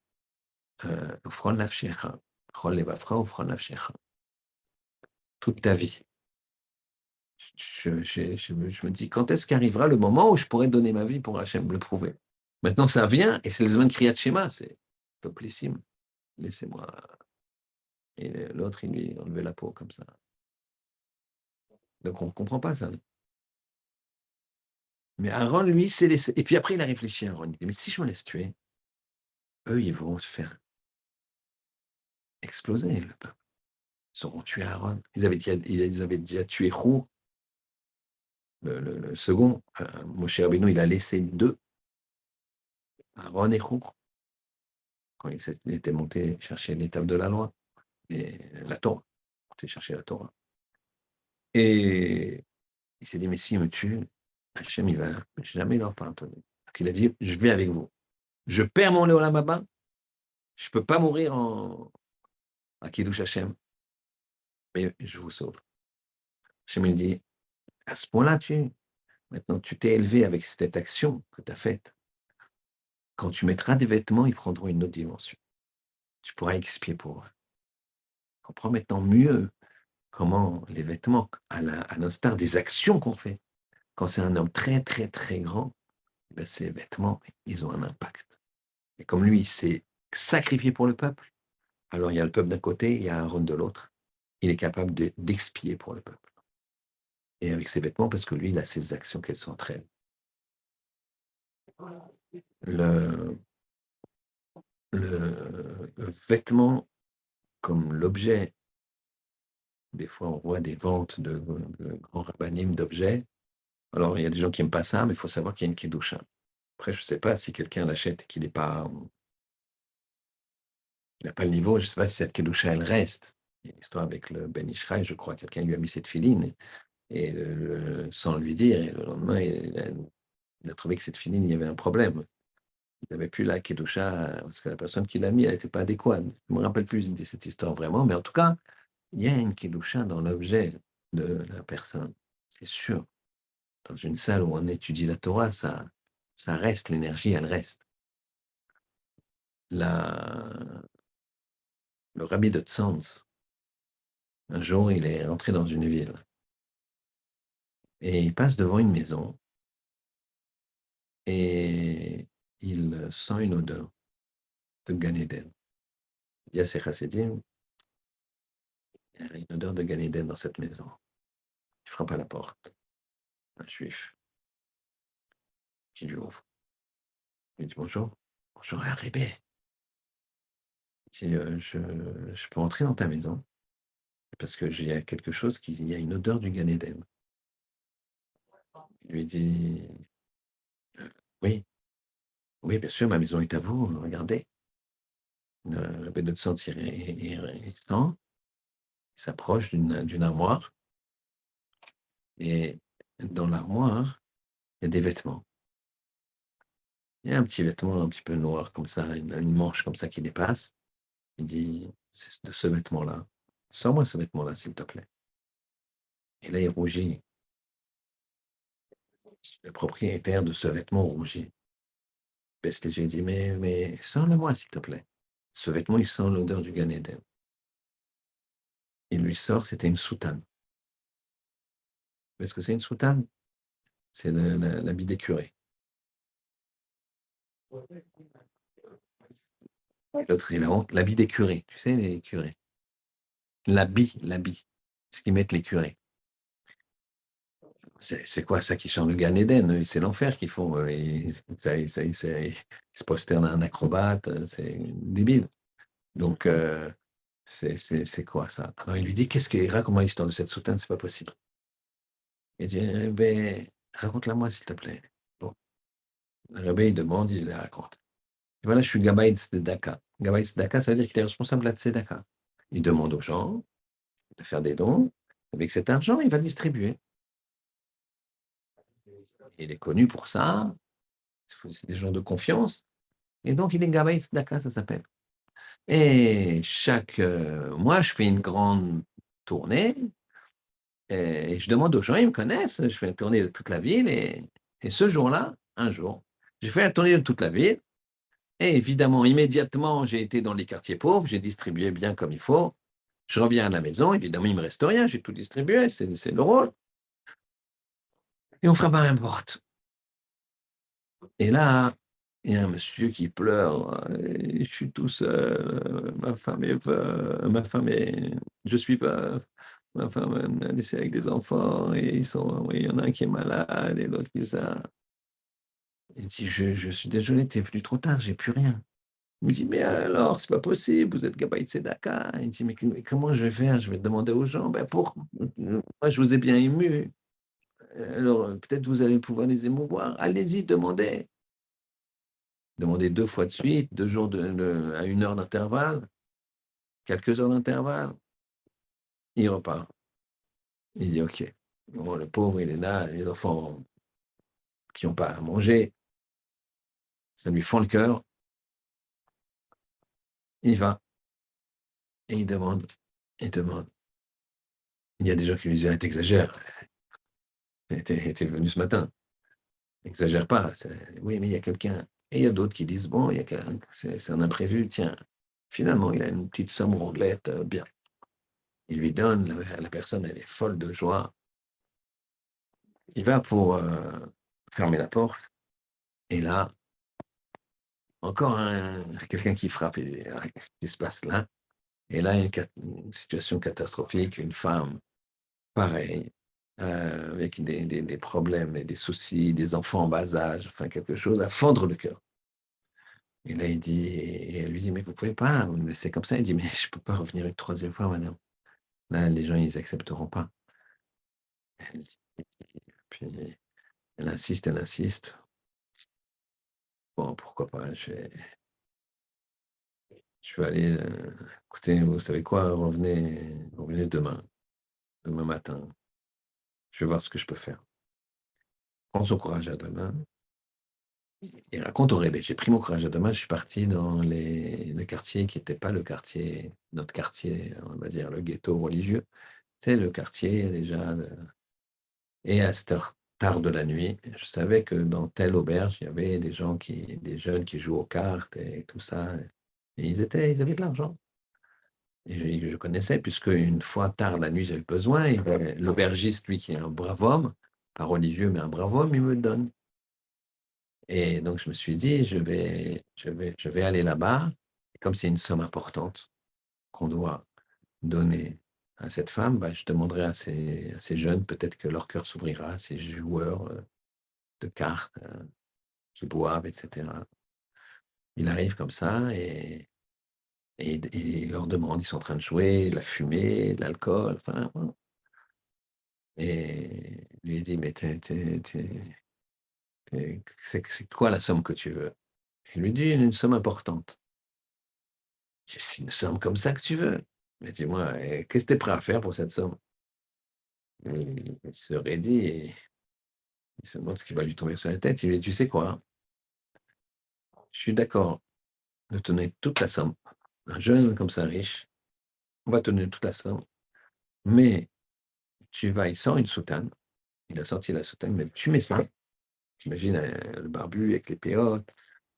nafshecha, bechol levavcha, ufron nafshecha. Toute ta vie. Je me dis, quand est-ce qu'arrivera le moment où je pourrais donner ma vie pour Hachem, le prouver? Maintenant, ça vient, et c'est le Zman Kriyat Shema, c'est toplissime. Laissez-moi. Et l'autre, il lui enlevait la peau comme ça. Donc, on ne comprend pas ça. Mais Aaron, lui, s'est laissé. Et puis après, il a réfléchi, Aaron. Il dit, mais si je me laisse tuer, eux, ils vont se faire exploser, le peuple. Ils auront tué Aaron. Ils avaient déjà tué Hur, le second. Moshe Rabbeinu, il a laissé deux, Aaron et Hur, quand il était monté chercher l'étape de la loi, et la Torah. Monté chercher la Torah. Et il s'est dit, mais s'il me tue, Hachem, il va jamais leur pardonner. Donc il a dit, je vais avec vous. Je perds mon Léolam Abba, je ne peux pas mourir à Kiddush Hachem, mais je vous sauve. Hachem, il dit, à ce point-là, maintenant, tu t'es élevé avec cette action que tu as faite. Quand tu mettras des vêtements, ils prendront une autre dimension. Tu pourras expier pour eux. Comprends maintenant mieux comment les vêtements, à l'instar des actions qu'on fait, quand c'est un homme très, très, très grand, ben, ces vêtements, ils ont un impact. Et comme lui, il s'est sacrifié pour le peuple, alors il y a le peuple d'un côté, il y a Aaron de l'autre. Il est capable d'expier pour le peuple. Et avec ses vêtements, parce que lui, il a ses actions qu'elles sont entre elles. Le, le vêtement comme l'objet, des fois on voit des ventes de grands rabbinim d'objets. Alors il y a des gens qui n'aiment pas ça, mais il faut savoir qu'il y a une kedusha. Après, je ne sais pas si quelqu'un l'achète et qu'il n'a pas le niveau, je ne sais pas si cette kedusha, elle reste. Il y a une histoire avec le Ben Ishraï, je crois, quelqu'un lui a mis cette filine, et sans lui dire, et le lendemain, il a trouvé que cette filine, il y avait un problème. Il n'avait plus la kedusha, parce que la personne qui l'a mis, elle n'était pas adéquate. Je ne me rappelle plus de cette histoire vraiment, mais en tout cas, il y a une kedusha dans l'objet de la personne, c'est sûr. Dans une salle où on étudie la Torah, ça reste, l'énergie, elle reste. Le rabbi de Tzanz, un jour, il est rentré dans une ville et il passe devant une maison et il sent une odeur de Gan Eden. Il dit à ses chassidim, il y a une odeur de Gan Eden dans cette maison. Il frappe à la porte, un juif qui lui ouvre. Il dit bonjour, bonjour, Rébé. Il dit je peux entrer dans ta maison parce que il y a quelque chose il y a une odeur du Gan Eden. Il lui dit oui, oui, bien sûr, ma maison est à vous, regardez. Le rabbi de Tzanz, il s'approche d'une armoire et dans l'armoire, il y a des vêtements. Il y a un petit vêtement un petit peu noir comme ça, une manche comme ça qui dépasse. Il dit, c'est de ce vêtement-là. Sors-moi ce vêtement-là, s'il te plaît. Et là, il rougit. Le propriétaire de ce vêtement rougit. Baisse les yeux et dit, mais sors-le-moi, s'il te plaît. Ce vêtement, il sent l'odeur du Gan Eden. Il lui sort, c'était une soutane. Est-ce que c'est une soutane? C'est l'habit des curés. L'autre, il a honte. L'habit des curés, tu sais, les curés. L'habit. Ce qu'ils mettent les curés. C'est quoi ça qui change le Gan Eden? C'est l'enfer qu'ils font. Ils se prosternent à un acrobate, c'est débile. Donc, c'est quoi ça? Alors il lui dit, raconte-moi l'histoire de cette soutane, c'est pas possible. Il dit, ben, raconte-la moi, s'il te plaît. Bon, le rebbe, il demande, il la raconte. Et voilà, je suis Gabaï Tzedaka. Gabaï Tzedaka, ça veut dire qu'il est responsable de la Tzedaka. Il demande aux gens de faire des dons. Avec cet argent, il va distribuer. Il est connu pour ça. C'est des gens de confiance. Et donc, il est Gabaï Tzedaka, ça s'appelle. Et chaque mois, je fais une grande tournée. Et je demande aux gens, ils me connaissent. Je fais une tournée de toute la ville. Et ce jour-là, un jour, j'ai fait la tournée de toute la ville. Et évidemment, immédiatement, j'ai été dans les quartiers pauvres. J'ai distribué bien comme il faut. Je reviens à la maison. Évidemment, il ne me reste rien. J'ai tout distribué. C'est le rôle. Et on frappe à la porte. Et là, il y a un monsieur qui pleure. Je suis tout seul. Ma femme est veuve. Je suis veuf. Ma femme m'a laissé avec des enfants. Et il y en a un qui est malade et l'autre qui est ça. Il dit, je suis désolé, tu es venu trop tard, j'ai plus rien. Il me dit, mais alors, c'est pas possible, vous êtes Gabaï Tzedaka. Il dit, mais comment je vais faire? Je vais demander aux gens, moi, je vous ai bien ému. Alors, peut-être vous allez pouvoir les émouvoir. Allez-y, demandez. Demandez 2 fois de suite, 2 jours à 1 heure d'intervalle, quelques heures d'intervalle. Il repart. Il dit, OK. Bon, le pauvre, il est là, les enfants qui n'ont pas à manger, ça lui fend le cœur. Il va et il demande. Il demande. Il y a des gens qui lui disent, ah, t'exagères, t'es venu ce matin. N'exagère pas. Oui, mais il y a quelqu'un. Et il y a d'autres qui disent, bon, c'est un imprévu, tiens. Finalement, il a une petite somme rondelette, bien. Il lui donne, la personne, elle est folle de joie. Il va pour fermer la porte. Et là, encore quelqu'un qui frappe. Qu'est-ce qui se passe là? Et là, une situation catastrophique, une femme, pareil, avec des problèmes et des soucis, des enfants en bas âge, enfin quelque chose à fendre le cœur. Et là, et elle lui dit, mais vous pouvez pas me laisser comme ça. Il dit, mais je peux pas revenir une 3e fois, madame. Là, les gens, ils accepteront pas. Puis, elle insiste, elle insiste. Bon, pourquoi pas, je vais aller, écoutez, vous savez quoi, revenez demain matin. Je vais voir ce que je peux faire. Prends son courage à deux mains et raconte au Rebbe. J'ai pris mon courage à deux mains, je suis parti dans le quartier qui n'était pas notre quartier, on va dire le ghetto religieux. C'est le quartier déjà. Et à cette heure tard de la nuit, je savais que dans telle auberge, il y avait des jeunes qui jouent aux cartes et tout ça. Et ils avaient de l'argent. Et je connaissais, puisque une fois tard la nuit, j'avais besoin. Et l'aubergiste, lui, qui est un brave homme, pas religieux, mais un brave homme, il me donne. Et donc, je me suis dit, je vais aller là-bas. Et comme c'est une somme importante qu'on doit donner à cette femme, bah, je demanderai à ces jeunes, peut-être que leur cœur s'ouvrira, à ces joueurs de cartes qui boivent, etc. Il arrive comme ça et il leur demande, ils sont en train de jouer, de la fumée, de l'alcool, enfin, voilà. Et lui il dit, mais c'est quoi la somme que tu veux? Il lui dit une somme importante. C'est une somme comme ça que tu veux? Mais dis-moi, qu'est-ce que tu es prêt à faire pour cette somme? Il se raidit et il se demande ce qui va lui tomber sur la tête. Il lui dit, tu sais quoi? Je suis d'accord de te donner toute la somme. Un jeune comme ça riche, on va te donner toute la somme, mais il sort une soutane. Il a sorti la soutane, mais tu mets ça, t'imagines le barbu avec les péotes,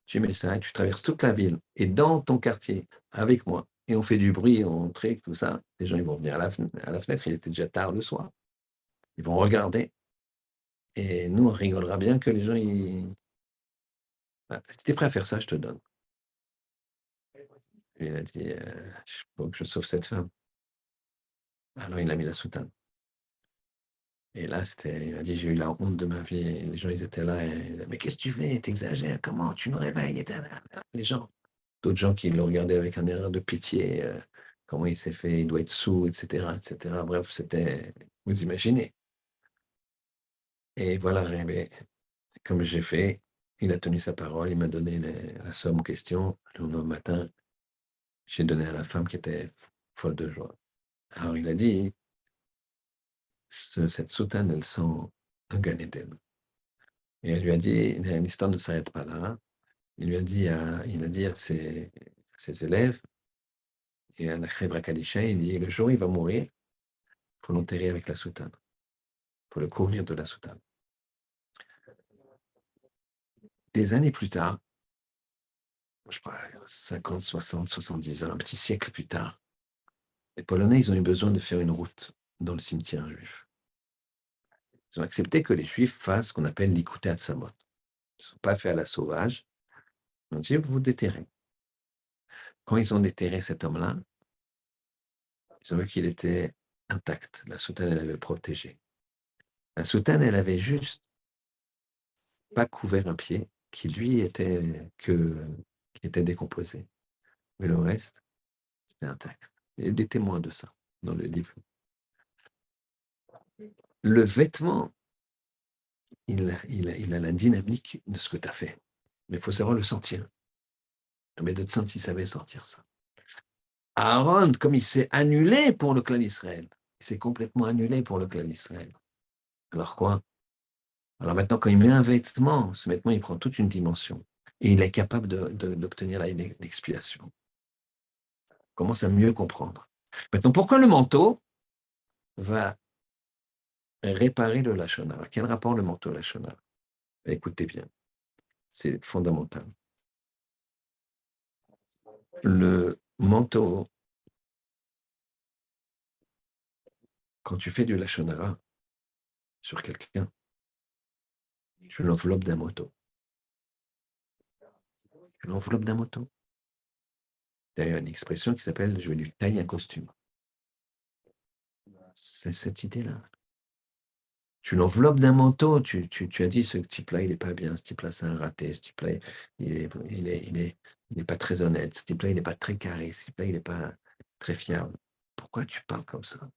tu mets ça, et tu traverses toute la ville et dans ton quartier avec moi. Et on fait du bruit, on trique, tout ça. Les gens ils vont venir à la fenêtre, il était déjà tard le soir. Ils vont regarder et nous, on rigolera bien que les gens, ils voilà, si tu es prêt à faire ça, je te donne. Et il a dit: faut que je sauve cette femme». Alors il a mis la soutane et là, c'était il m'a dit: «J'ai eu la honte de ma vie» et les gens, ils étaient là et: «Mais qu'est-ce que tu fais? Tu exagères, comment? Tu nous réveilles et les gens, d'autres gens qui le regardaient avec un air de pitié, comment il s'est fait, il doit être saoul et cetera et cetera. Bref, c'était vous imaginez et voilà, arrivé comme j'ai fait, il a tenu sa parole, il m'a donné la somme en question. Le lendemain matin, j'ai donné à la femme qui était folle de joie. Alors il a dit: «Cette soutane, elle sent un Gan Eden» et elle lui a dit l'histoire ne s'arrête pas là. Il a dit à ses élèves et à la Chevra Kadisha, il dit: «Le jour où il va mourir, il faut l'enterrer avec la soutane, il faut le couvrir de la soutane». Des années plus tard, je sais pas, 50, 60, 70 ans, un petit siècle plus tard, les Polonais, ils ont eu besoin de faire une route dans le cimetière juif. Ils ont accepté que les Juifs fassent ce qu'on appelle l'Ikouté Hatzamot. Ils ne sont pas fait à la sauvage. Ils ont dit: «Vous déterrez». Quand ils ont déterré cet homme-là, ils ont vu qu'il était intact. La soutane, elle avait protégé. La soutane, elle avait juste pas couvert un pied qui, lui, qui était décomposé. Mais le reste, c'était intact. Il y a des témoins de ça dans le livre. Le vêtement, il a la dynamique de ce que tu as fait. Mais il faut savoir le sentir. Mais de Tzant, il savait sentir ça. Aaron, comme il s'est annulé pour le clan d'Israël, il s'est complètement annulé pour le clan d'Israël. Alors quoi? Alors maintenant, quand il met un vêtement, ce vêtement, il prend toute une dimension. Et il est capable d'obtenir l'expiation. On commence à mieux comprendre. Maintenant, pourquoi le manteau va réparer le Lachon Hara? Quel rapport le manteau au Lachon Hara? Écoutez bien, c'est fondamental. Le manteau, quand tu fais du Lachon Hara sur quelqu'un, tu l'enveloppes d'un manteau. Tu l'enveloppes d'un manteau. D'ailleurs, une expression qui s'appelle je vais lui tailler un costume. C'est cette idée-là. Tu l'enveloppes d'un manteau, tu as dit ce type-là, il n'est pas bien, ce type-là, c'est un raté, ce type-là, il est pas très honnête, ce type-là, il n'est pas très carré, ce type-là, il n'est pas très fiable. Pourquoi tu parles comme ça?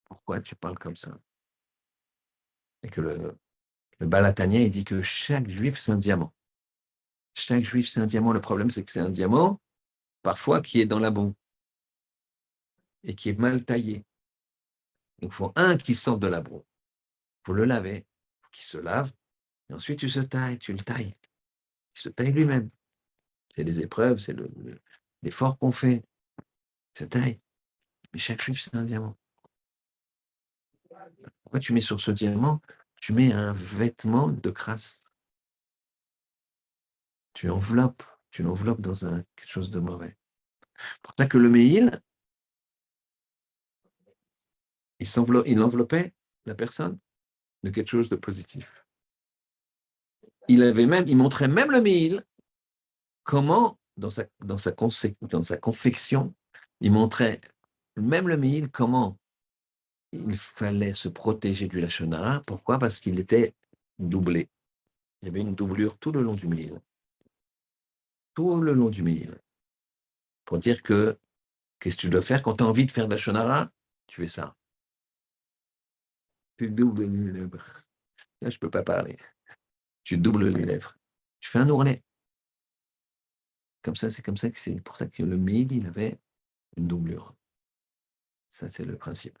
Pourquoi tu parles comme ça? Et que le Balatania, il dit que chaque juif, c'est un diamant. Chaque juif, c'est un diamant. Le problème, c'est que c'est un diamant, parfois, qui est dans la boue et qui est mal taillé. Donc, il faut un qui sorte de la boue. Il faut le laver, il faut qu'il se lave, et ensuite tu le tailles. Il se taille lui-même. C'est les épreuves, c'est l'effort qu'on fait. Il se taille. Mais chaque juif, c'est un diamant. Pourquoi tu mets sur ce diamant, tu mets un vêtement de crasse. Tu l'enveloppes dans quelque chose de mauvais. C'est pour ça que le Méhil, il enveloppait la personne de quelque chose de positif. Il montrait même le Méhil comment, dans sa confection, il montrait même le Méhil comment il fallait se protéger du Lachon Hara. Pourquoi? Parce qu'il était doublé. Il y avait une doublure tout le long du Méhil. Tout le long du Méhil. Pour dire que, qu'est-ce que tu dois faire quand tu as envie de faire de Lachon Hara? Tu fais ça. Tu doubles les lèvres. Là, je ne peux pas parler. Tu doubles les lèvres. Tu fais un ourlet. Comme ça, c'est pour ça que le Méhil, il avait une doublure. Ça, c'est le principe.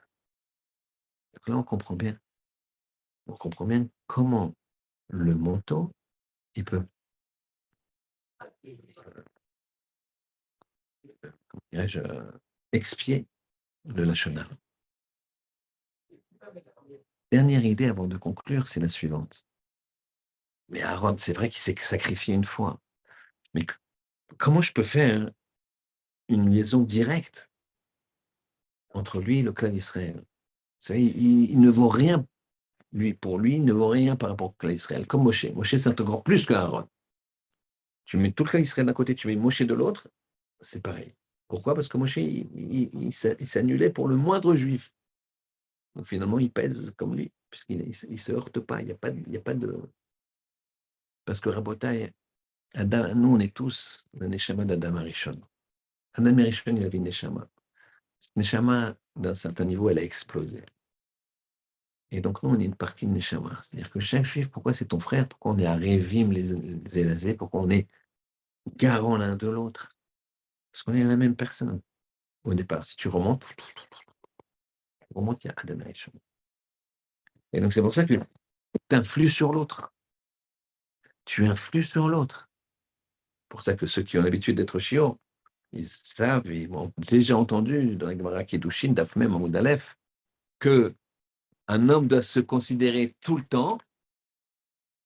Donc là, on comprend bien. On comprend bien comment le manteau, il peut, comment dirais-je, expier le Lachon Hara. Dernière idée avant de conclure, c'est la suivante. Mais Aaron, c'est vrai qu'il s'est sacrifié une fois. Mais comment je peux faire une liaison directe entre lui et le clan d'Israël? savez, il ne vaut rien, pour lui, il ne vaut rien par rapport à Israël, comme Moshe. Moshe, c'est encore plus qu'Aaron. Tu mets tout le cas Israël d'un côté, tu mets Moshe de l'autre, c'est pareil. Pourquoi? Parce que Moshe, il s'annulait pour le moindre juif. Donc finalement, il pèse comme lui, puisqu'il ne se heurte pas. Il n'y a pas de. Parce que Rabotai, Adam, nous, on est tous le Neshama d'Adam Arishon. Adam Arishon, il avait une Neshama. Cette Neshama, d'un certain niveau, elle a explosé. Et donc, nous, on est une partie de Neshama. C'est-à-dire que chaque juif, pourquoi c'est ton frère? Pourquoi on est à Révim, les Élazés? Pourquoi on est garant l'un de l'autre? Parce qu'on est la même personne. Au départ, si tu remontes, il y a Adam Arishon. Et donc, c'est pour ça que tu influes sur l'autre. Tu influes sur l'autre. C'est pour ça que ceux qui ont l'habitude d'être chiots, ils savent, ils ont déjà entendu dans la Gemara Kiddushin, Daf Mem Amud Aleph, que un homme doit se considérer tout le temps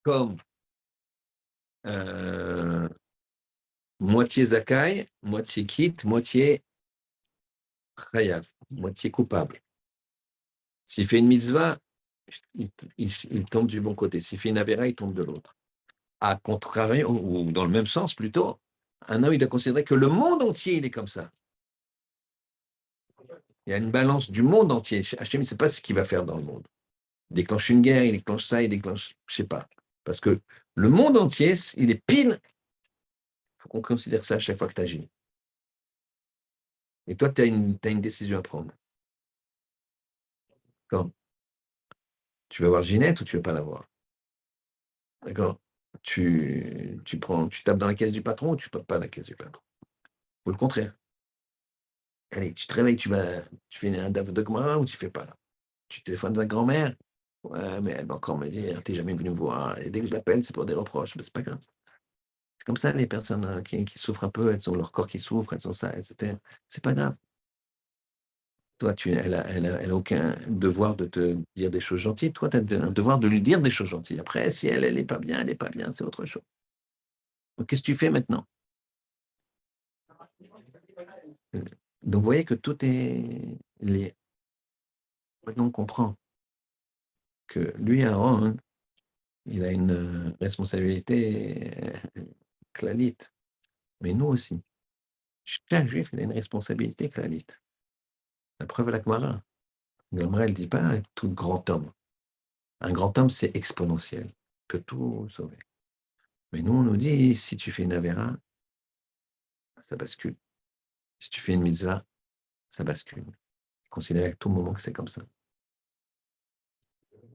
comme moitié zakai, moitié kit, moitié chayav, moitié coupable. S'il fait une mitzvah, il tombe du bon côté. S'il fait une avéra, il tombe de l'autre. À contrario, ou dans le même sens plutôt, un homme, il doit considérer que le monde entier, il est comme ça. Il y a une balance du monde entier. Hachem, il ne sait pas ce qu'il va faire dans le monde. Il déclenche une guerre, il déclenche ça, il déclenche, je ne sais pas. Parce que le monde entier, il est pile. Il faut qu'on considère ça à chaque fois que tu agis. Et toi, tu as une décision à prendre. D'accord? Tu vas voir Ginette ou tu ne veux pas la voir? D'accord? Tu tapes dans la caisse du patron ou tu ne tapes pas dans la caisse du patron? Ou le contraire. Allez, tu te réveilles, tu fais un daf de Gemara ou tu ne fais pas? Tu téléphones à ta grand-mère? Ouais, mais elle va encore me dire, t'es jamais venu me voir. Et dès que je l'appelle, c'est pour des reproches. Mais c'est pas grave. C'est comme ça, les personnes qui souffrent un peu, elles ont leur corps qui souffre, elles ont ça, etc. C'est pas grave. Toi, elle a aucun devoir de te dire des choses gentilles. Toi, tu as un devoir de lui dire des choses gentilles. Après, si elle n'est pas bien, elle n'est pas bien, c'est autre chose. Donc, qu'est-ce que tu fais maintenant? Donc, vous voyez que tout est lié. Maintenant, on comprend que lui, Aaron, il a une responsabilité clalite. Mais nous aussi. Chaque juif, il a une responsabilité clalite. La preuve, la Gemara. La Gemara, elle ne dit pas tout grand homme. Un grand homme, c'est exponentiel. Il peut tout sauver. Mais nous, on nous dit, si tu fais une avéra, ça bascule. Si tu fais une mitzvah, ça bascule. Considère à tout moment que c'est comme ça.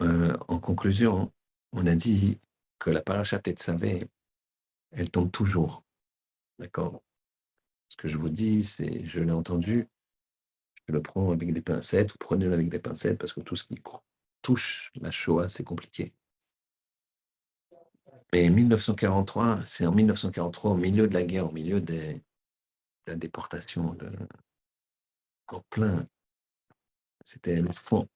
En conclusion, on a dit que la parachat Tetzavé, elle tombe toujours. D'accord? Ce que je vous dis, c'est, je l'ai entendu, je le prends avec des pincettes, ou prenez-le avec des pincettes, parce que tout ce qui touche la Shoah, c'est compliqué. Et 1943, c'est en 1943, au milieu de la guerre, au milieu de la déportation, en plein, c'était le fond.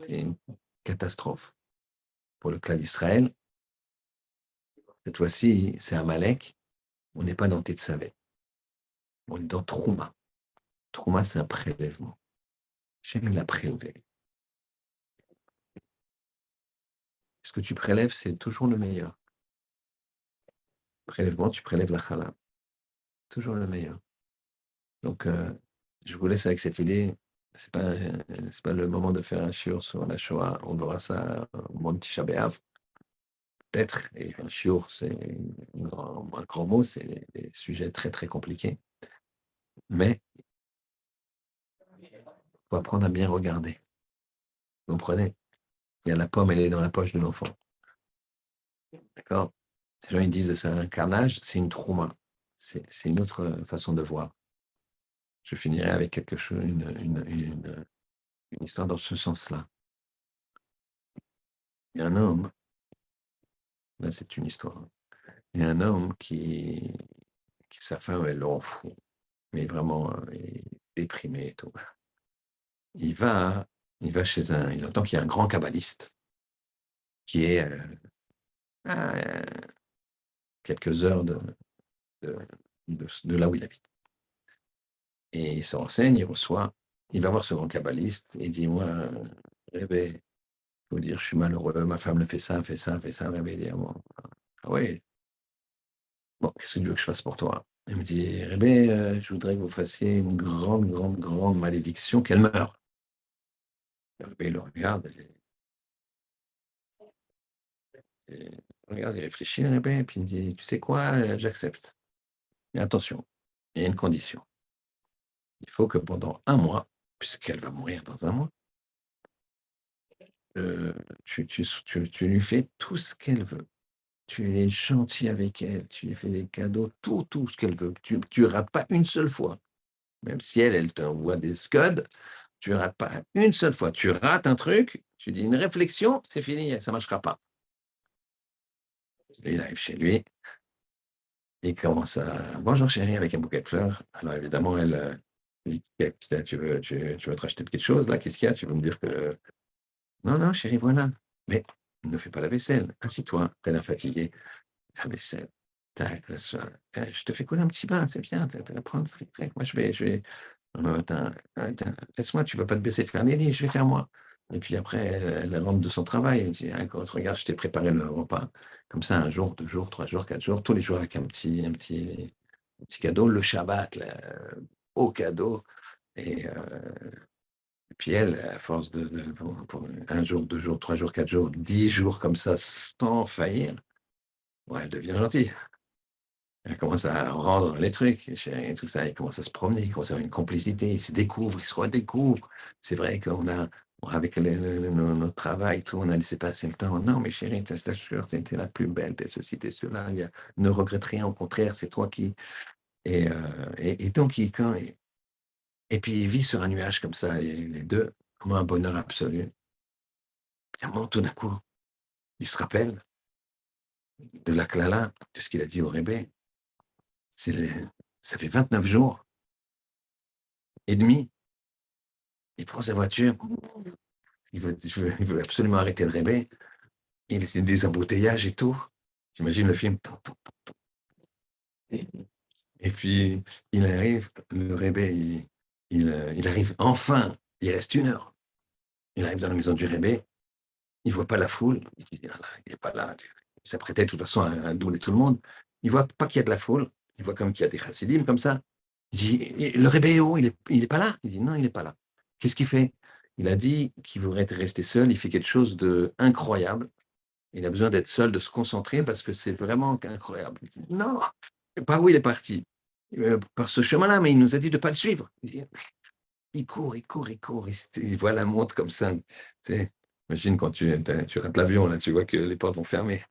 C'était une catastrophe pour le clan d'Israël. Cette fois-ci, c'est Amalek. On n'est pas dans Tetzavé. On est dans Trouma. Trouma, c'est un prélèvement. Hachem, il l'a prélevé. Ce que tu prélèves, c'est toujours le meilleur. Prélèvement, tu prélèves la chala. Toujours le meilleur. Donc, je vous laisse avec cette idée. C'est pas le moment de faire un shiur sur la Shoah. On verra ça au moment de Tisha B'Av. Peut-être, et un shiur, c'est un grand mot, c'est des sujets très, très compliqués. Mais il faut apprendre à bien regarder. Vous comprenez? Il y a la pomme, elle est dans la poche de l'enfant. D'accord? Les gens, ils disent c'est un carnage, c'est une trauma. C'est une autre façon de voir. Je finirai avec quelque chose, une histoire dans ce sens-là. Il y a un homme, là c'est une histoire, il y a un homme qui sa femme, elle le rend fou, mais vraiment il est déprimé et tout. Il va, il entend qu'il y a un grand kabbaliste qui est à quelques heures de là où il habite. Et il se renseigne, il reçoit, il va voir ce grand kabbaliste et il dit, moi, Rebbe, faut dire, je suis malheureux, ma femme le fait ça, fait ça, fait ça. Rebbe dit, ah bon, ah oui, bon, qu'est-ce que tu veux que je fasse pour toi? Il me dit, Rebbe, je voudrais que vous fassiez une grande, grande, grande malédiction, qu'elle meure. Le Rebbe, il le regarde, il réfléchit, le Rebbe, et puis il dit, tu sais quoi, j'accepte. Mais attention, il y a une condition. Il faut que pendant un mois, puisqu'elle va mourir dans un mois, euh, tu lui fais tout ce qu'elle veut. Tu es gentil avec elle, tu lui fais des cadeaux, tout ce qu'elle veut. Tu rates pas une seule fois. Même si elle t'envoie des scuds, tu rates pas une seule fois. Tu rates un truc, tu dis une réflexion, c'est fini, ça marchera pas. Et il arrive chez lui, il commence à bonjour chérie avec un bouquet de fleurs. Alors évidemment, elle dit qu'est-ce qu'il y a, tu veux te racheter quelque chose là? Qu'est-ce qu'il y a? Tu veux me dire que non, non, chérie, voilà. Mais ne fais pas la vaisselle. Assis-toi, t'as l'air fatigué. La vaisselle. Tac, je te fais couler un petit bain, c'est bien. Tu vas prendre fric, fric. Moi, je vais. Non, mais attends, laisse-moi, tu vas pas te baisser de faire des lits, je vais faire moi. Et puis après, elle rentre de son travail. Elle dit, ah, regarde, je t'ai préparé le repas. Comme ça, un jour, 2 jours, 3 jours, 4 jours, tous les jours avec un petit cadeau. Le Shabbat, là, beau cadeau. Et puis elle, à force pour 1 jour, 2 jours, 3 jours, 4 jours, 10 jours comme ça, sans faillir, ouais, elle devient gentille. Elle commence à rendre les trucs et tout ça. Il commence à se promener, il commence à avoir une complicité. Il se découvre, il se redécouvre. C'est vrai qu'on a, avec notre travail, tout, on a laissé passer le temps. Non, mais chérie, je t'assure, t'es la plus belle, t'es ceci, t'es cela. Ne regrette rien, au contraire, c'est toi qui. Et donc, et puis, il vit sur un nuage comme ça, les deux, comme un bonheur absolu. Puis, à un moment, tout d'un coup, il se rappelle de la Klala, de ce qu'il a dit au Rébé. C'est ça fait 29 jours et demi. Il prend sa voiture, il veut absolument arrêter le Rébé. Il y a des embouteillages et tout. J'imagine le film. Et puis, il arrive, le Rébé, il arrive enfin. Il reste 1 heure. Il arrive dans la maison du Rébé. Il ne voit pas la foule. Il dit, ah là, il n'est pas là. Il s'apprêtait de toute façon à douler tout le monde. Il ne voit pas qu'il y a de la foule. Il voit comme qu'il y a des chassidim comme ça. Il dit, le Rébé, oh, il est pas là. Il dit, non, il n'est pas là. Qu'est-ce qu'il fait? Il a dit qu'il voudrait rester seul. Il fait quelque chose d'incroyable. Il a besoin d'être seul, de se concentrer parce que c'est vraiment incroyable. Il dit, non, par où il est parti? Par ce chemin-là, mais il nous a dit de ne pas le suivre. Il court, il court, il court. Il voit la montre comme ça. Tu sais, imagine quand tu rates l'avion, là, tu vois que les portes vont fermer.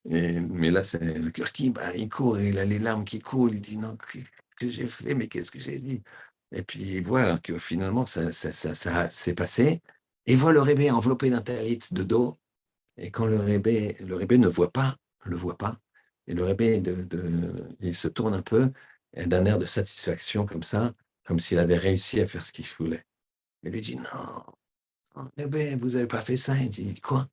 Mais là, c'est le cœur qui bat, il court, il a les larmes qui coulent. Il dit non, qu'est-ce que j'ai fait, mais qu'est-ce que j'ai dit? Et puis il voit que finalement, ça s'est passé. Et il voit le rébé enveloppé d'un talit de dos. Et quand le rébé ne voit pas, le voit pas. Et le rébé, il se tourne un peu, et d'un air de satisfaction comme ça, comme s'il avait réussi à faire ce qu'il voulait. Il lui dit, non, non, rébé, vous n'avez pas fait ça. Il dit, quoi?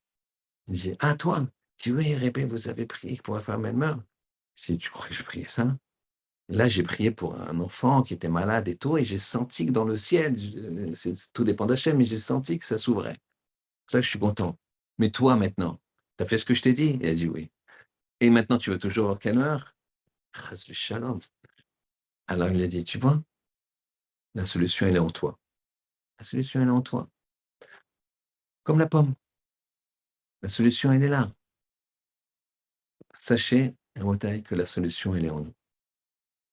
Il dit, ah, toi? Il dit, oui, rébé, vous avez prié pour ma femme, elle meurt. Je dis, tu crois que je priais ça? Là, j'ai prié pour un enfant qui était malade et tout, et j'ai senti que dans le ciel, tout dépend d'Hachem, mais j'ai senti que ça s'ouvrait. C'est pour ça que je suis content. Mais toi, maintenant, tu as fait ce que je t'ai dit? Il a dit oui. Et maintenant, tu veux toujours qu'elle meure? Chas shalom. Alors il a dit, tu vois, la solution, elle est en toi. La solution, elle est en toi. Comme la pomme. La solution, elle est là. Sachez, Rabotai, que la solution, elle est en nous.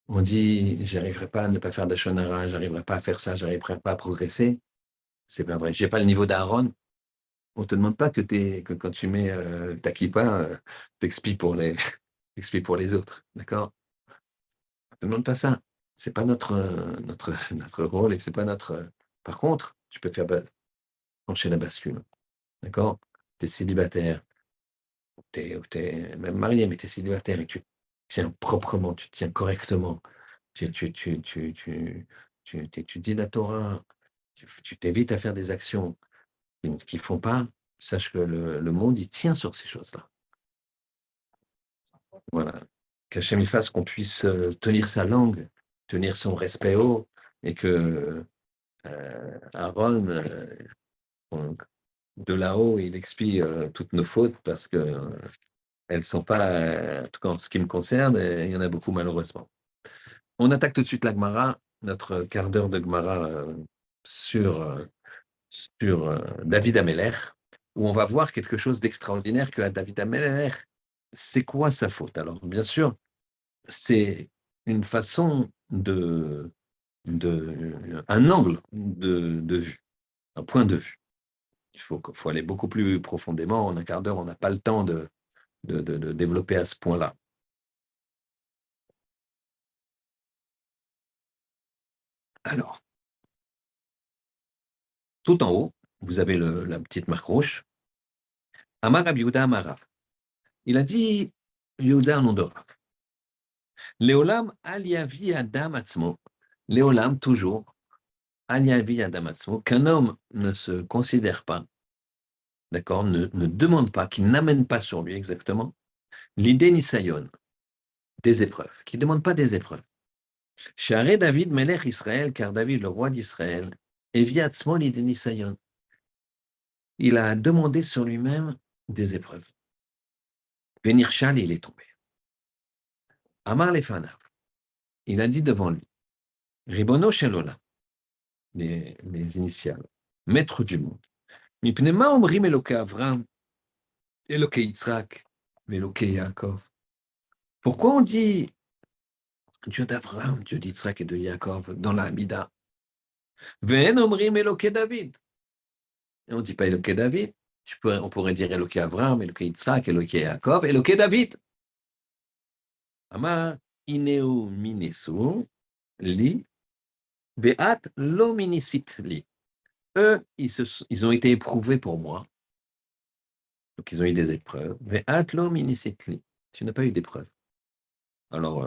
On dit, j'arriverai pas à ne pas faire d'Ashonara, j'arriverai pas à faire ça, j'arriverai pas à progresser. C'est pas vrai. J'ai pas le niveau d'Aaron. On te demande pas que quand tu mets ta kippa, t'expies pour les, t'expies pour les autres. D'accord? On te demande pas ça. C'est pas notre rôle et c'est pas notre. Par contre, tu peux faire pencher la bascule. D'accord? Tu es célibataire, t'es même marié, mais tu es célibataire et tu tiens proprement, tu tiens correctement, tu étudies la Torah, tu t'évites à faire des actions qui font pas, sache que le monde, il tient sur ces choses-là. Voilà. Qu'Hachem il fasse qu'on puisse tenir sa langue, tenir son respect haut, et que Aaron, de là-haut, il expie toutes nos fautes parce que elles sont pas, en tout cas en ce qui me concerne, et il y en a beaucoup malheureusement. On attaque tout de suite la Gemara, notre quart d'heure de Gemara sur, David Ameller, où on va voir quelque chose d'extraordinaire que David Ameller. C'est quoi sa faute? Alors, bien sûr, c'est une façon un angle de vue, un point de vue. Faut aller beaucoup plus profondément. En un quart d'heure, on n'a pas le temps de développer à ce point-là. Alors, tout en haut, vous avez la petite marque rouge. Amar Rabbi Yehuda Amar Rav. Il a dit, Yehuda, nom de Rav. Léolam al yavi adam atzmo. Léolam, toujours, al yavi adam atzmo, qu'un homme ne se considère pas, d'accord, ne demande pas, qu'il n'amène pas sur lui exactement, l'idée nisayon, des épreuves, qui ne demande pas des épreuves. Sharé David Melech Israël, car David, le roi d'Israël, evi atzmo l'idée nisayon. Il a demandé sur lui-même des épreuves. Venirchal, il est tombé. Amar lefanav, il a dit devant lui, Ribono Shelola, les initiales, maître du monde. Mipnema omrim Eloke Avram, Eloke Yitzhak, Eloke Yaakov. Pourquoi on dit Dieu d'Avram, Dieu d'Yitzhak et de Yaakov dans la Hamida? Ve'en omrim Eloke David. Et on ne dit pas Eloke David. On pourrait dire Eloke Avram, Eloke Yitzhak, Eloke Yaakov, Eloke David. Amar ineu minesu li ve'at lo minisit li. Eux, ils ont été éprouvés pour moi. Donc, ils ont eu des épreuves. Mais atlo minisitli, tu n'as pas eu d'épreuve. Alors,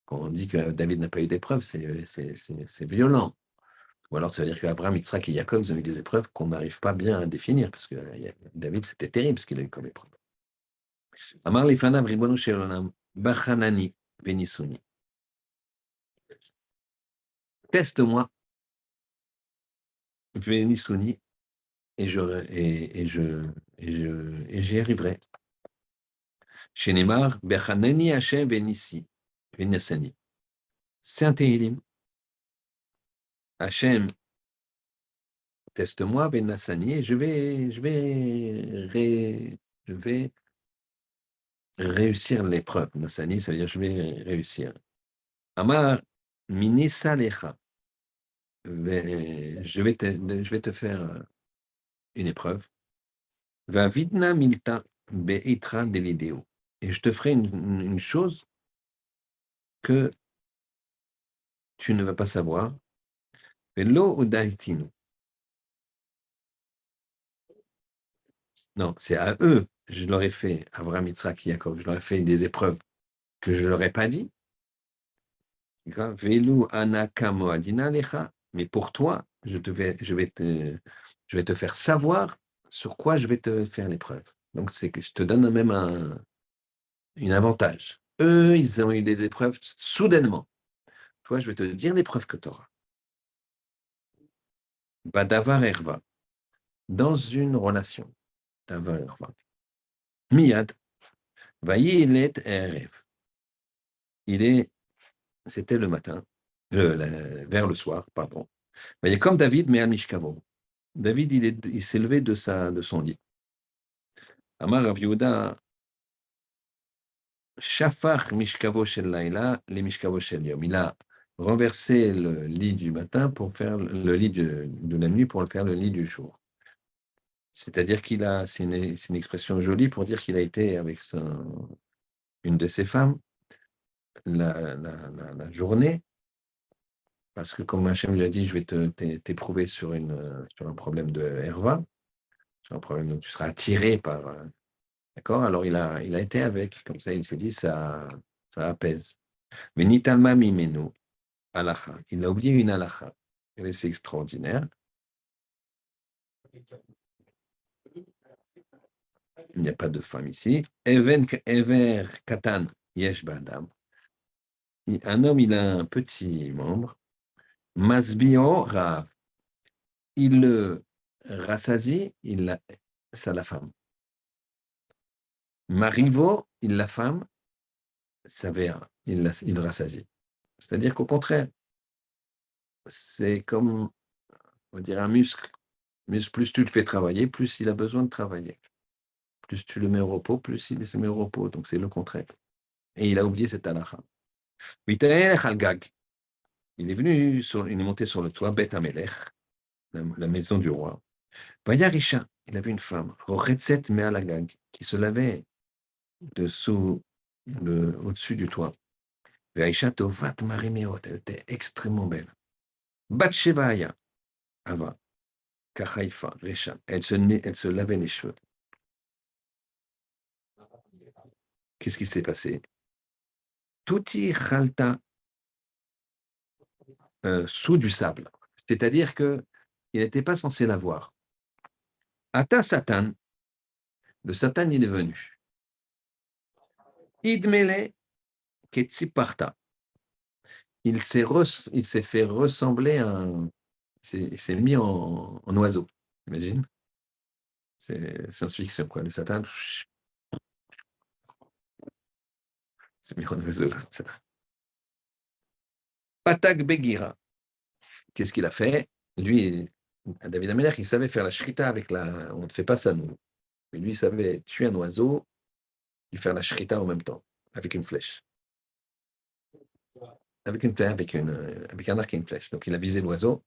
quand on dit que David n'a pas eu d'épreuve, c'est violent. Ou alors, ça veut dire qu'Abraham, Yitzhak et Jacob, ils ont eu des épreuves qu'on n'arrive pas bien à définir, parce que David, c'était terrible ce qu'il a eu comme épreuve. Amar lifanav ribono shel olam, bachanani venisuni. Teste-moi, venisuni, et j'y arriverai. Chez Neymar, Bechanani Hashem Venissani. C'est un Tehillim. Hachem, teste-moi, Venassani, et je vais réussir l'épreuve. Nassani, ça veut dire je vais réussir. Amar, Minisa Lecha. Je vais te faire une épreuve. Va vidna milta beitra delideo. Et je te ferai une chose que tu ne vas pas savoir. Velo udaitinu. Non, c'est à eux, je leur ai fait, Avraham, Yitzhak, Yaakov, je leur ai fait des épreuves que je ne leur ai pas dit. Velu anaka moadina lecha. Mais pour toi, je vais te faire savoir sur quoi je vais te faire l'épreuve. Donc, c'est que je te donne même un avantage. Eux, ils ont eu des épreuves soudainement. Toi, je vais te dire l'épreuve que tu auras. Badavar erva. Dans une relation. Davar erva. Miyad. Vayilet erev. C'était le matin, vers le soir, pardon. Il est comme David, mais à Mishkavo. David, il s'est levé de son lit. Amar Rav Yehuda, Shafach Mishkavo shel Laila, les Mishkavo shel Yom. Il a renversé le lit du matin pour faire le lit de la nuit pour faire le lit du jour. C'est-à-dire c'est une expression jolie pour dire qu'il a été avec une de ses femmes la journée. Parce que comme Hachem lui a dit, je vais t'éprouver sur un problème de herva, sur un problème où tu seras attiré par... d'accord. Alors il a été avec, comme ça il s'est dit, ça apaise. Mais Nitalma Mimenu, halacha. Il a oublié une halacha. Et c'est extraordinaire. Il n'y a pas de femme ici. Ever Katan Yesh Badam. Un homme, il a un petit membre. Masbio Rav. Il le rassasie, ça la femme. Marivo, il la femme, ça verra, il le rassasie. C'est-à-dire qu'au contraire, c'est comme, on dirait un muscle. Plus tu le fais travailler, plus il a besoin de travailler. Plus tu le mets au repos, plus il se met au repos. Donc c'est le contraire. Et il a oublié cette halakha. Il est monté sur le toit, Beth Amelech, la maison du roi. Vayarisha, il avait une femme, Rochetzet Me'alagag, qui se lavait au-dessus du toit. Vayarisha Tovat Marimeot, elle était extrêmement belle. Bat Shevaya, Ava, Kachaifa, Resha, elle se lavait les cheveux. Qu'est-ce qui s'est passé? Touti Chalta, sous du sable. C'est-à-dire qu'il n'était pas censé la voir. Ata Satan, le Satan, il est venu. Idmele Ketsiparta. Il s'est fait ressembler à un. Il s'est mis en oiseau. Imagine. C'est science-fiction, quoi. Le Satan s'est mis en oiseau. Patak Begira. Qu'est-ce qu'il a fait? Lui, David Amelech, il savait faire la shrita avec la. On ne fait pas ça, nous. Mais lui, il savait tuer un oiseau et faire la shrita en même temps, avec une flèche. Avec un arc et une flèche. Donc, il a visé l'oiseau.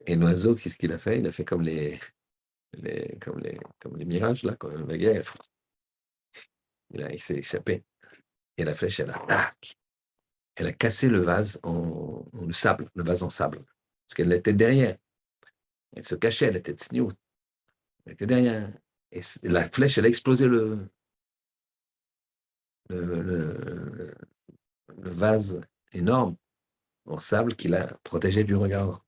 Et l'oiseau, qu'est-ce qu'il a fait? Il a fait comme les mirages, là, quand la guerre, il s'est échappé. Et la flèche, elle a cassé le vase le sable, le vase en sable. Parce qu'elle était derrière. Elle se cachait, elle était tsniout. Elle était derrière. Et la flèche, elle a explosé le vase énorme en sable qui l'a protégé du regard.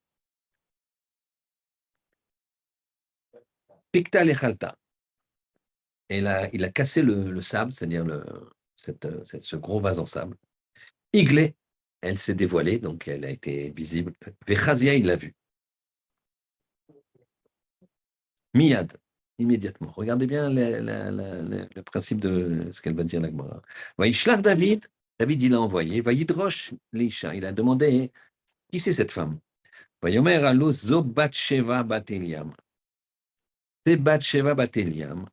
Picta lechalta. Et il a cassé le sable, c'est-à-dire ce gros vase en sable. Iglé, elle s'est dévoilée, donc elle a été visible. Vechazia, il l'a vue. Miyad, immédiatement. Regardez bien le principe de ce qu'elle va dire la Gemara. Vaïshlach David, il a envoyé. Vaïdrosh Lisha, il a demandé qui c'est cette femme. Vayomer alo zo Batsheva Bateliam. C'est Batsheva Bateliam.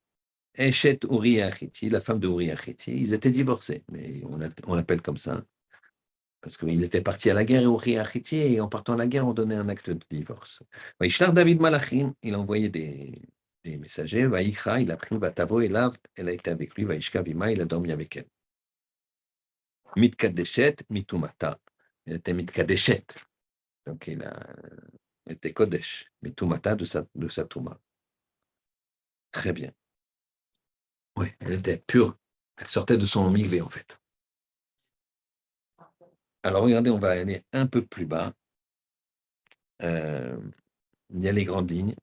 Eshet Uri Achiti, la femme de Uri Achiti. Ils étaient divorcés, mais on l'appelle comme ça. Parce qu'il était parti à la guerre et Uri Achiti, et en partant à la guerre, on donnait un acte de divorce. Vaïshlach David Malachim, il a envoyé des messagers. Vaïkra, il a pris Vatavo et Lav, elle a été avec lui. Vaïshka Vima, il a dormi avec elle. Mitkadeshet, Mitumata. Elle était Mitkadeshet. Donc il était Kodesh. Mitumata de sa Touma. Très bien. Oui, elle était pure. Elle sortait de son migvé, en fait. Alors, regardez, on va aller un peu plus bas. Il y a les grandes lignes.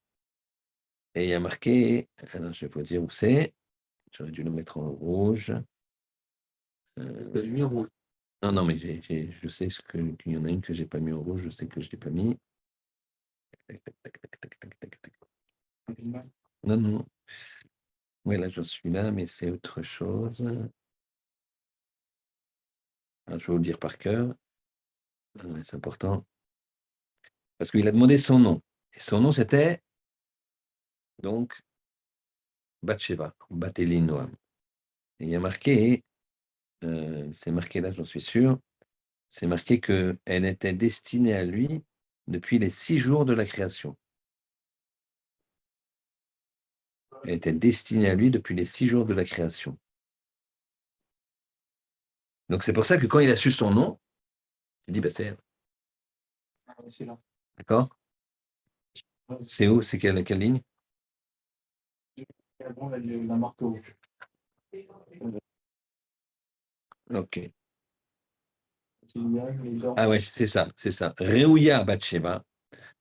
Et il y a marqué, alors je vais vous dire où c'est. J'aurais dû le mettre en rouge. La lumière rouge. Non, mais je sais qu'il y en a une que je n'ai pas mis en rouge, je sais que je ne l'ai pas mis. Tac, tac, tac, tac, tac, tac, tac, tac. Non. Oui, là, je suis là, mais c'est autre chose. Alors, je vais vous le dire par cœur. C'est important. Parce qu'il a demandé son nom. Et son nom, c'était donc Bathsheba, Bathelin Noam. Et il y a marqué, c'est marqué là, j'en suis sûr, c'est marqué qu'elle était destinée à lui depuis les 6 jours de la création. Elle était destinée à lui depuis les 6 jours de la création. Donc c'est pour ça que quand il a su son nom, il dit, c'est elle. C'est là. D'accord? C'est où? C'est quelle ligne? La marque rouge. Ok. Ah ouais, c'est ça. Réouya Bathsheba.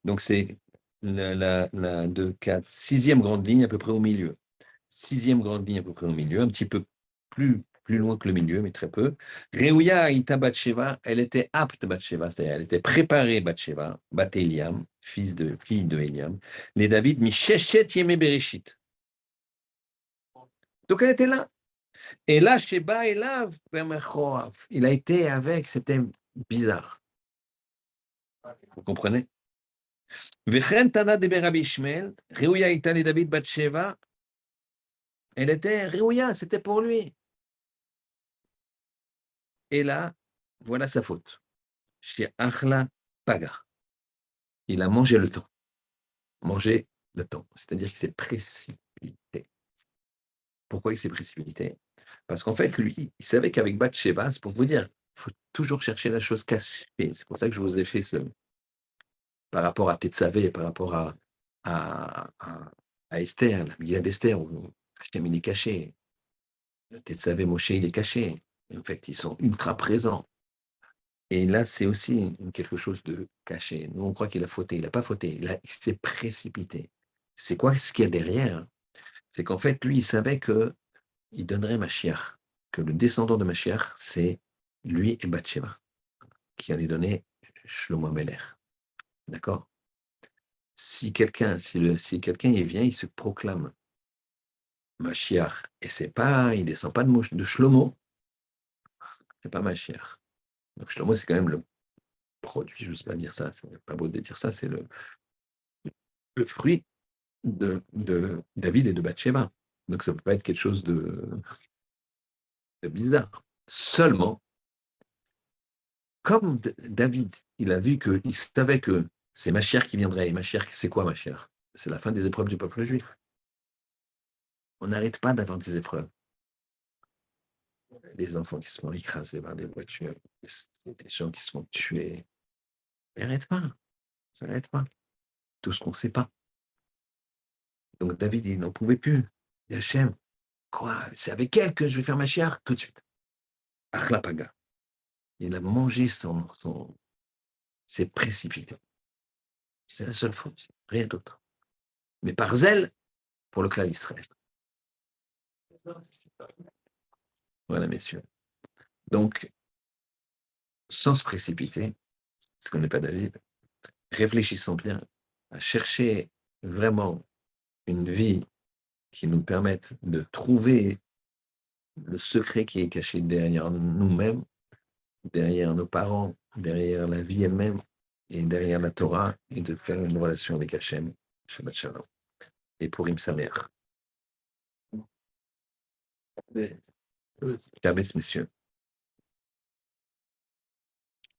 Donc c'est la 2, 4, 6e grande ligne à peu près au milieu. 6e grande ligne à peu près au milieu, un petit peu plus plus loin que le milieu, mais très peu. Réouya Ita Batsheva, elle était apte Batsheva, c'est-à-dire elle était préparée Batsheva, Bat Eliam, fille de Eliam, les David Misheshet Yeme Bereshit. Donc elle était là. Et là, Sheba Elav, il a été avec, c'était bizarre. Vous comprenez? Vechen Tana de Rabbi Ishmael, Réouya Ita les David Batsheva, elle était Réouya, c'était pour lui. Et là, voilà sa faute. Chez Achla Paga. Il a mangé le temps. Mangé le temps. C'est-à-dire qu'il s'est précipité. Pourquoi il s'est précipité? Parce qu'en fait, lui, il savait qu'avec Bathsheba, c'est pour vous dire, il faut toujours chercher la chose cachée. C'est pour ça que je vous ai fait par rapport à Tetzavé, par rapport à Esther, la Megillah d'Esther, où Hachem, il est caché. Le Tetzavé Moshe, il est caché. Et en fait, ils sont ultra présents. Et là, c'est aussi quelque chose de caché. Nous, on croit qu'il a fauté. Il n'a pas fauté. Il s'est précipité. C'est quoi ce qu'il y a derrière? C'est qu'en fait, lui, il savait qu'il donnerait Mashiach, que le descendant de Mashiach, c'est lui et Bathsheba, qui allait donner Shlomo Ameler. D'accord? Si quelqu'un y vient, il se proclame Mashiach, et c'est pas, il descend pas de Shlomo, c'est pas Mashiach. Donc Shlomo, c'est quand même le produit, je n'ose pas dire ça, c'est pas beau de dire ça, c'est le fruit de David et de Bathsheba. Donc ça ne peut pas être quelque chose de bizarre. Seulement, comme David, il a vu qu'il savait que c'est Mashiach qui viendrait. Et Mashiach, c'est quoi Mashiach? C'est la fin des épreuves du peuple juif. On n'arrête pas d'avoir des épreuves. Des enfants qui se font écraser par des voitures, des gens qui se font tuer. Ça n'arrête pas. Ça n'arrête pas. Tout ce qu'on ne sait pas. Donc David, il n'en pouvait plus. Et Hachem, quoi? C'est avec elle que je vais faire Mashiach tout de suite. Achlapaga. Il a mangé s'est précipité. C'est la seule faute, rien d'autre. Mais par zèle pour le clan d'Israël. Voilà, messieurs. Donc, sans se précipiter, parce qu'on n'est pas David, réfléchissons bien à chercher vraiment une vie qui nous permette de trouver le secret qui est caché derrière nous-mêmes, derrière nos parents, derrière la vie elle-même et derrière la Torah, et de faire une relation avec Hachem, Shabbat Shalom, et pour Sameach. Kabbalah, messieurs.